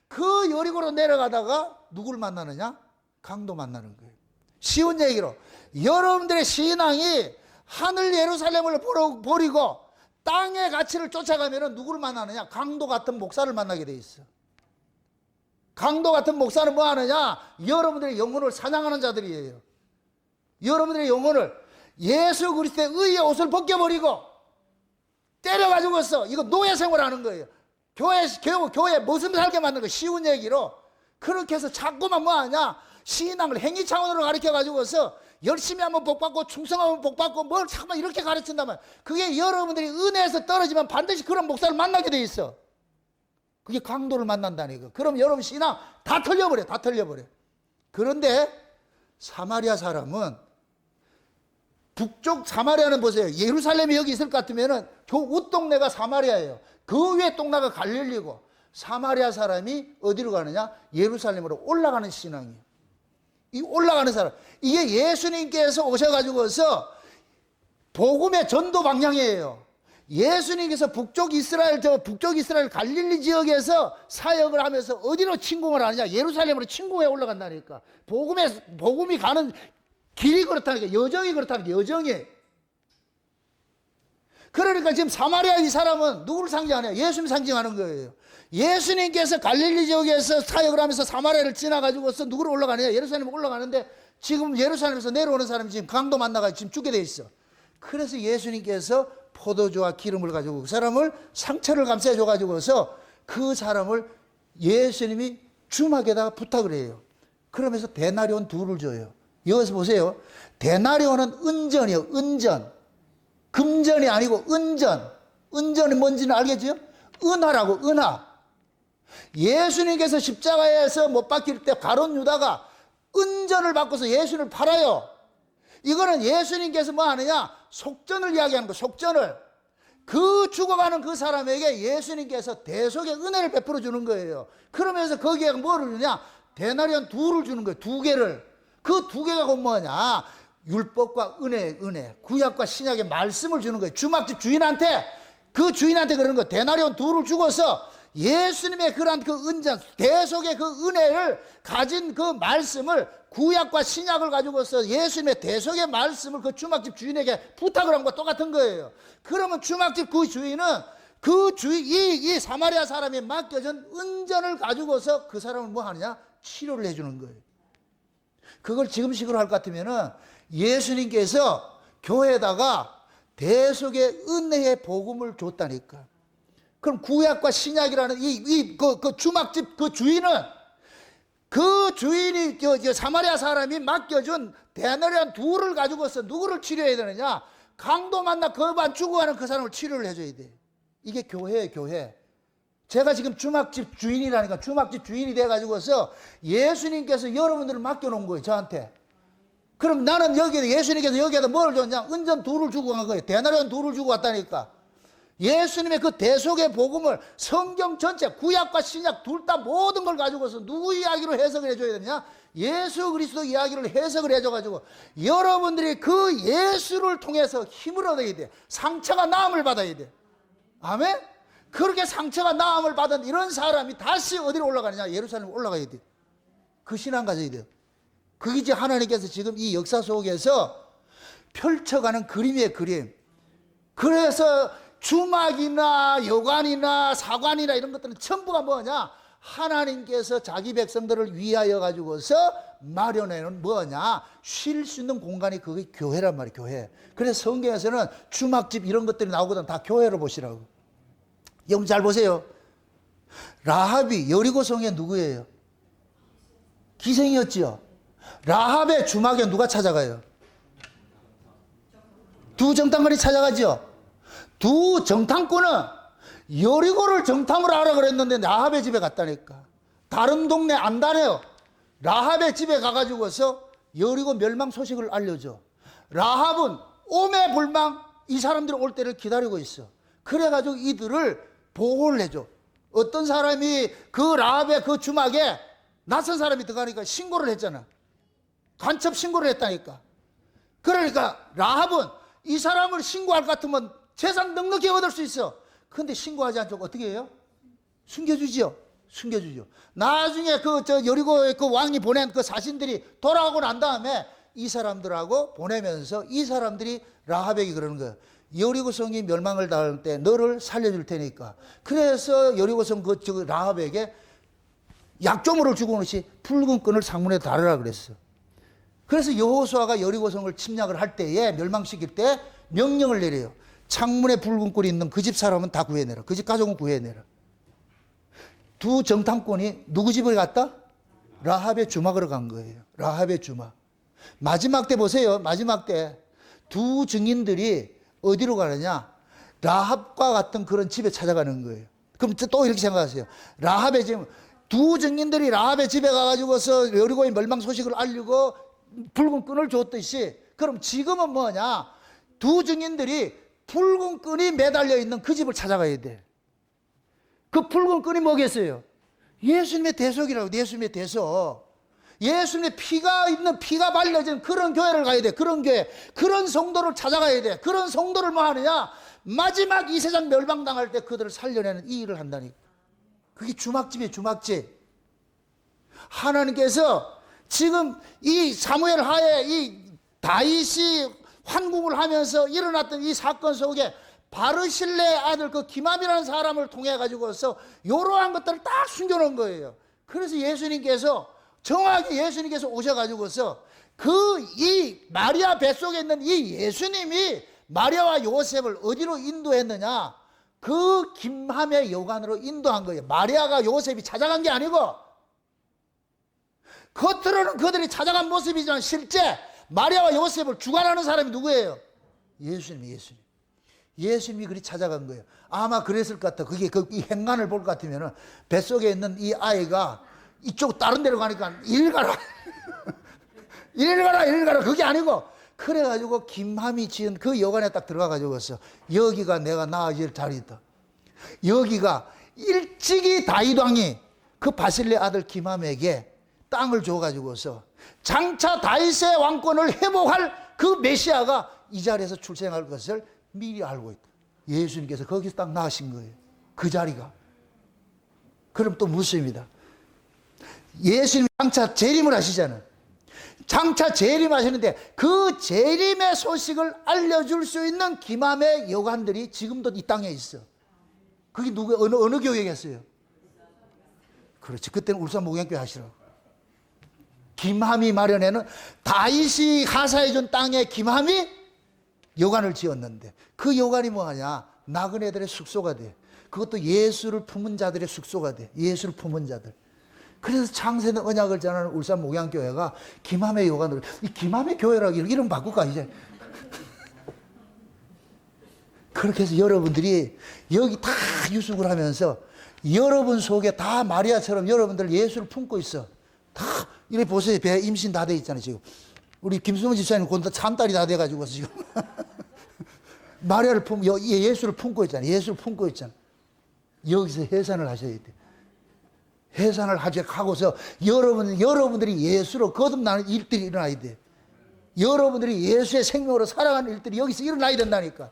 그 여리고로 내려가다가 누구를 만나느냐? 강도 만나는 거예요. 쉬운 얘기로 여러분들의 신앙이 하늘 예루살렘을 버리고 땅의 가치를 쫓아가면은 누구를 만나느냐? 강도 같은 목사를 만나게 돼 있어. 강도 같은 목사는 뭐 하느냐? 여러분들의 영혼을 사냥하는 자들이에요. 여러분들의 영혼을 예수 그리스도의 의의 옷을 벗겨버리고 때려가지고서 이거 노예 생활하는 거예요. 교회 모습 살게 만드는 거 쉬운 얘기로 그렇게 해서 자꾸만 뭐 하냐? 신앙을 행위 차원으로 가르쳐가지고서 열심히 하면 복받고 충성하면 복받고 뭘 잠깐만 이렇게 가르친다면 그게 여러분들이 은혜에서 떨어지면 반드시 그런 목사를 만나게 돼 있어. 그게 강도를 만난다는 거. 그럼 여러분 신앙 다 털려버려. 다 털려버려. 그런데 사마리아 사람은 북쪽 사마리아는 보세요. 예루살렘이 여기 있을 것 같으면은 웃동네가 사마리아예요. 그 위에 동네가 갈릴리고 사마리아 사람이 어디로 가느냐? 예루살렘으로 올라가는 신앙이에요. 이 올라가는 사람. 이게 예수님께서 오셔가지고서 복음의 전도 방향이에요. 예수님께서 북쪽 이스라엘 갈릴리 지역에서 사역을 하면서 어디로 침공을 하느냐? 예루살렘으로 침공해 올라간다니까. 복음이 가는 길이 그렇다니까. 여정이 그렇다니까. 여정이. 그러니까 지금 사마리아 이 사람은 누구를 상징하냐? 예수님 상징하는 거예요. 예수님께서 갈릴리 지역에서 사역을 하면서 사마리아를 지나가지고서 누구를 올라가느냐? 예루살렘으로 올라가는데 지금 예루살렘에서 내려오는 사람이 지금 강도 만나가지고 지금 죽게 돼 있어. 그래서 예수님께서 포도주와 기름을 가지고 그 사람을 상처를 감싸 줘가지고서 그 사람을 예수님이 주막에다가 부탁을 해요. 그러면서 데나리온 2를 줘요. 여기서 보세요. 데나리온은 은전이에요. 은전. 금전이 아니고 은전. 은전이 뭔지는 알겠죠? 은하라고. 은하. 예수님께서 십자가에서 못 박힐 때 가룟 유다가 은전을 받고서 예수님을 팔아요. 이거는 예수님께서 뭐 하느냐? 속전을 이야기하는 거. 속전을. 그 죽어가는 그 사람에게 예수님께서 대속의 은혜를 베풀어 주는 거예요. 그러면서 거기에 뭐를 주냐? 데나리온 2를 주는 거예요. 2개를. 그 2개가 곧 뭐냐? 율법과 은혜. 구약과 신약의 말씀을 주는 거예요. 주막집 주인한테, 그 주인한테 그러는 거예요. 데나리온 2를 주고서 예수님의 그러한 그 은전, 대속의 그 은혜를 가진 그 말씀을 구약과 신약을 가지고서 예수님의 대속의 말씀을 그 주막집 주인에게 부탁을 한 것과 똑같은 거예요. 그러면 주막집 그 주인은 이 사마리아 사람이 맡겨진 은전을 가지고서 그 사람을 뭐 하느냐? 치료를 해주는 거예요. 그걸 지금식으로 할 것 같으면은 예수님께서 교회에다가 대속의 은혜의 복음을 줬다니까. 그럼 구약과 신약이라는 그 주막집 그 주인은 그 주인이 사마리아 사람이 맡겨준 데나리온 둘을 가지고서 누구를 치료해야 되느냐? 강도 만나 거반 죽어가는 그 사람을 치료를 해줘야 돼. 이게 교회예요, 교회. 제가 지금 주막집 주인이라니까, 주막집 주인이 돼가지고서 예수님께서 여러분들을 맡겨놓은 거예요, 저한테. 그럼 나는 예수님께서 여기에다 뭘 줬냐? 은전 둘을 주고 간 거예요. 데나리온 둘을 주고 왔다니까. 예수님의 그 대속의 복음을 성경 전체, 구약과 신약 둘 다 모든 걸 가지고서 누구 이야기로 해석을 해줘야 되냐? 예수 그리스도 이야기를 해석을 해줘가지고 여러분들이 그 예수를 통해서 힘을 얻어야 돼. 상처가 나음을 받아야 돼. 아멘? 그렇게 상처가 나음을 받은 이런 사람이 다시 어디로 올라가느냐? 예루살렘 올라가야 돼. 그 신앙 가져야 돼요. 그게 이제 하나님께서 지금 이 역사 속에서 펼쳐가는 그림이에요, 그림. 그래서 주막이나 여관이나 사관이나 이런 것들은 전부가 뭐냐? 하나님께서 자기 백성들을 위하여 가지고서 마련해놓은 뭐냐? 쉴 수 있는 공간이 그게 교회란 말이에요, 교회. 그래서 성경에서는 주막집 이런 것들이 나오거든 다 교회로 보시라고. 여러분 잘 보세요. 라합이 여리고성에 누구예요? 기생이었지요. 라합의 주막에 누가 찾아가요? 두 정탐꾼이 찾아가죠. 두 정탐꾼은 여리고를 정탐을 하라 그랬는데 라합의 집에 갔다니까. 다른 동네 안 다녀요. 라합의 집에 가가지고서 여리고 멸망 소식을 알려줘. 라합은 오매불망 이 사람들이 올 때를 기다리고 있어. 그래가지고 이들을 보호를 해줘. 어떤 사람이 그 라합의 그 주막에 낯선 사람이 들어가니까 신고를 했잖아. 간첩 신고를 했다니까. 그러니까 라합은 이 사람을 신고할 것 같으면 재산 넉넉히 얻을 수 있어. 근데 신고하지 않고 어떻게 해요? 숨겨주지요. 숨겨주죠. 나중에 여리고의 그 왕이 보낸 그 사신들이 돌아오고 난 다음에 이 사람들하고 보내면서 이 사람들이 라합에게 그러는 거예요. 여리고성이 멸망을 당할 때 너를 살려줄 테니까. 그래서 여리고성 그 라합에게 약조물을 주고 오듯이 붉은 끈을 상문에 달으라 그랬어. 그래서 여호수아가 여리고성을 침략을 할 때에 멸망시킬 때 명령을 내려요. 창문에 붉은 끈이 있는 그 집 사람은 다 구해내라. 그 집 가족은 구해내라. 두 정탐꾼이 누구 집을 갔다? 라합의 주막으로 간 거예요. 라합의 주막. 마지막 때 보세요. 마지막 때 두 증인들이 어디로 가느냐? 라합과 같은 그런 집에 찾아가는 거예요. 그럼 또 이렇게 생각하세요. 라합의 집, 두 증인들이 라합의 집에 가가지고서 여리고의 멸망 소식을 알리고 붉은 끈을 줬듯이, 그럼 지금은 뭐냐? 두 증인들이 붉은 끈이 매달려 있는 그 집을 찾아가야 돼. 그 붉은 끈이 뭐겠어요? 예수님의 대속이라고. 예수님의 대속. 예수님의 피가 있는, 피가 발려진 그런 교회를 가야 돼. 그런 교회, 그런 성도를 찾아가야 돼. 그런 성도를 뭐 하느냐? 마지막 이 세상 멸망당할 때 그들을 살려내는 이 일을 한다니까. 그게 주막집이에요, 주막집. 하나님께서 지금 이 사무엘 하에 이 다윗이 환궁을 하면서 일어났던 이 사건 속에 바르실레의 아들 그 기맘이라는 사람을 통해 가지고서 이러한 것들을 딱 숨겨놓은 거예요. 그래서 예수님께서 정확히 예수님께서 오셔가지고서 이 마리아 뱃속에 있는 이 예수님이 마리아와 요셉을 어디로 인도했느냐? 그 김함의 여관으로 인도한 거예요. 마리아가 요셉이 찾아간 게 아니고, 겉으로는 그들이 찾아간 모습이지만 실제 마리아와 요셉을 주관하는 사람이 누구예요? 예수님이. 예수님이 그리 찾아간 거예요. 아마 그랬을 것 같아. 그게 이 행간을 볼 것 같으면 뱃속에 있는 이 아이가 이쪽 다른 데로 가니까 이리 가라 이리 가라 그게 아니고, 그래가지고 김함이 지은 그 여관에 딱 들어가가지고서 여기가 내가 낳아질 자리다. 여기가 일찍이 다윗 왕이 그 바실레 아들 김함에게 땅을 줘가지고서 장차 다윗의 왕권을 회복할 그 메시아가 이 자리에서 출생할 것을 미리 알고 있다. 예수님께서 거기서 딱 나으신 거예요. 그 자리가. 그럼 또 묻습니다. 예수님 장차 재림을 하시잖아요. 장차 재림하시는데 그 재림의 소식을 알려줄 수 있는 기맘의 여관들이 지금도 이 땅에 있어. 그게 어느 교회겠어요? 그렇지. 그때는 울산 목양교회 하시라고. 김함이 마련해는 다윗이 하사해준 땅에 김함이 여관을 지었는데 그 여관이 뭐하냐? 나그네들의 숙소가 돼. 그것도 예수를 품은 자들의 숙소가 돼. 예수를 품은 자들. 그래서 창세는 언약을 전하는 울산 목양교회가 김함의 여관으로, 이 김함의 교회라고 이름 바꿀까 이제. 그렇게 해서 여러분들이 여기 다 유숙을 하면서 여러분 속에 다 마리아처럼 여러분들 예수를 품고 있어. 다 이래 보세요. 배 임신 다 돼 있잖아요 지금. 우리 김수문 집사님 곧 참딸이 다 돼가지고 지금 마리아를 예수를 품고 있잖아요. 예수를 품고 있잖아요. 여기서 해산을 하셔야 돼. 해산을 하고서 여러분들이 예수로 거듭나는 일들이 일어나야 돼. 여러분들이 예수의 생명으로 살아가는 일들이 여기서 일어나야 된다니까.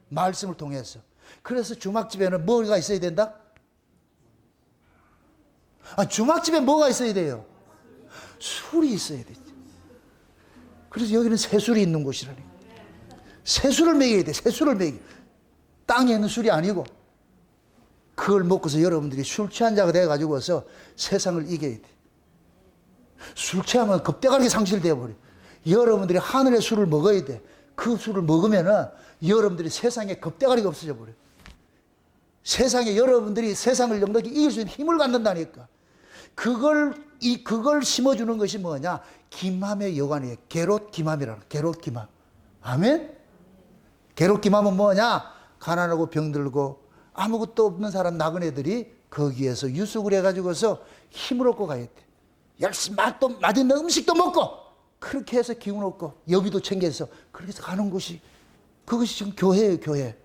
말씀을 통해서. 그래서 주막집에는 뭐가 있어야 된다? 주막집에 뭐가 있어야 돼요? 술이 있어야 되지. 그래서 여기는 새술이 있는 곳이라니. 새술을 먹여야 돼. 새술을 먹여. 땅에 있는 술이 아니고. 그걸 먹고서 여러분들이 술 취한 자가 돼가지고서 세상을 이겨야 돼. 술 취하면 급격하게 상실되어 버려. 여러분들이 하늘의 술을 먹어야 돼. 그 술을 먹으면은 여러분들이 세상에 급대가리가 없어져 버려. 세상에 여러분들이 세상을 넉넉히 이길 수 있는 힘을 갖는다니까. 그걸 심어주는 것이 뭐냐? 김함의 여관이에요. 게롯 김함이라는. 게롯 김함. 아멘? 게롯 김함은 뭐냐? 가난하고 병들고 아무것도 없는 사람 나그네들이 거기에서 유숙을 해가지고서 힘을 얻고 가야 돼. 열심히 맛있는 음식도 먹고 그렇게 해서 기운 얻고 여비도 챙겨서 그렇게 해서 가는 곳이 그것이 지금 교회예요. 교회.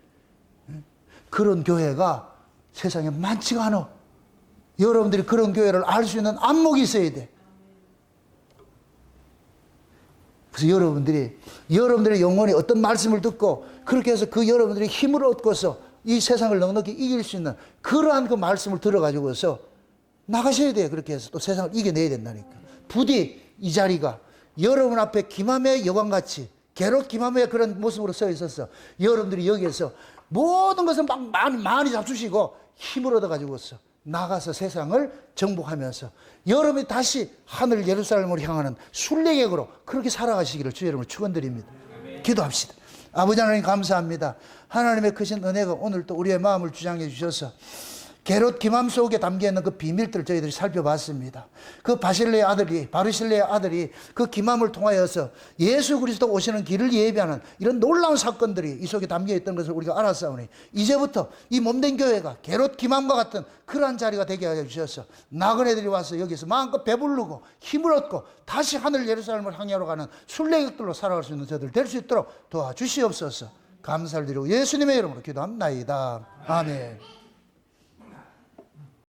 그런 교회가 세상에 많지가 않아. 여러분들이 그런 교회를 알 수 있는 안목이 있어야 돼. 그래서 여러분들의 영혼이 어떤 말씀을 듣고 그렇게 해서 그 여러분들이 힘을 얻고서 이 세상을 넉넉히 이길 수 있는 그러한 그 말씀을 들어가지고서 나가셔야 돼요. 그렇게 해서 또 세상을 이겨내야 된다니까. 부디 이 자리가 여러분 앞에 김함의 여관같이 게롯 김함의 그런 모습으로 서 있었어. 여러분들이 여기에서 모든 것을 막 많이 잡수시고 힘을 얻어가지고서 나가서 세상을 정복하면서 여러분이 다시 하늘 예루살렘으로 향하는 순례객으로 그렇게 살아가시기를 주 여러분을 축원드립니다. 기도합시다. 아버지 하나님 감사합니다. 하나님의 크신 은혜가 오늘 또 우리의 마음을 주장해 주셔서 게롯 김함 속에 담겨있는 그 비밀들을 저희들이 살펴봤습니다. 그 바실레의 아들이 바르실레의 아들이 그 김함을 통하여서 예수 그리스도 오시는 길을 예비하는 이런 놀라운 사건들이 이 속에 담겨있던 것을 우리가 알았사오니 이제부터 이 몸된 교회가 게롯 김함과 같은 그러한 자리가 되게 하여 주셔서 나그네들이 와서 여기서 마음껏 배부르고 힘을 얻고 다시 하늘 예루살렘을 향하러 가는 순례객들로 살아갈 수 있는 저들 될 수 있도록 도와주시옵소서. 감사를 드리고 예수님의 이름으로 기도합나이다. 아멘.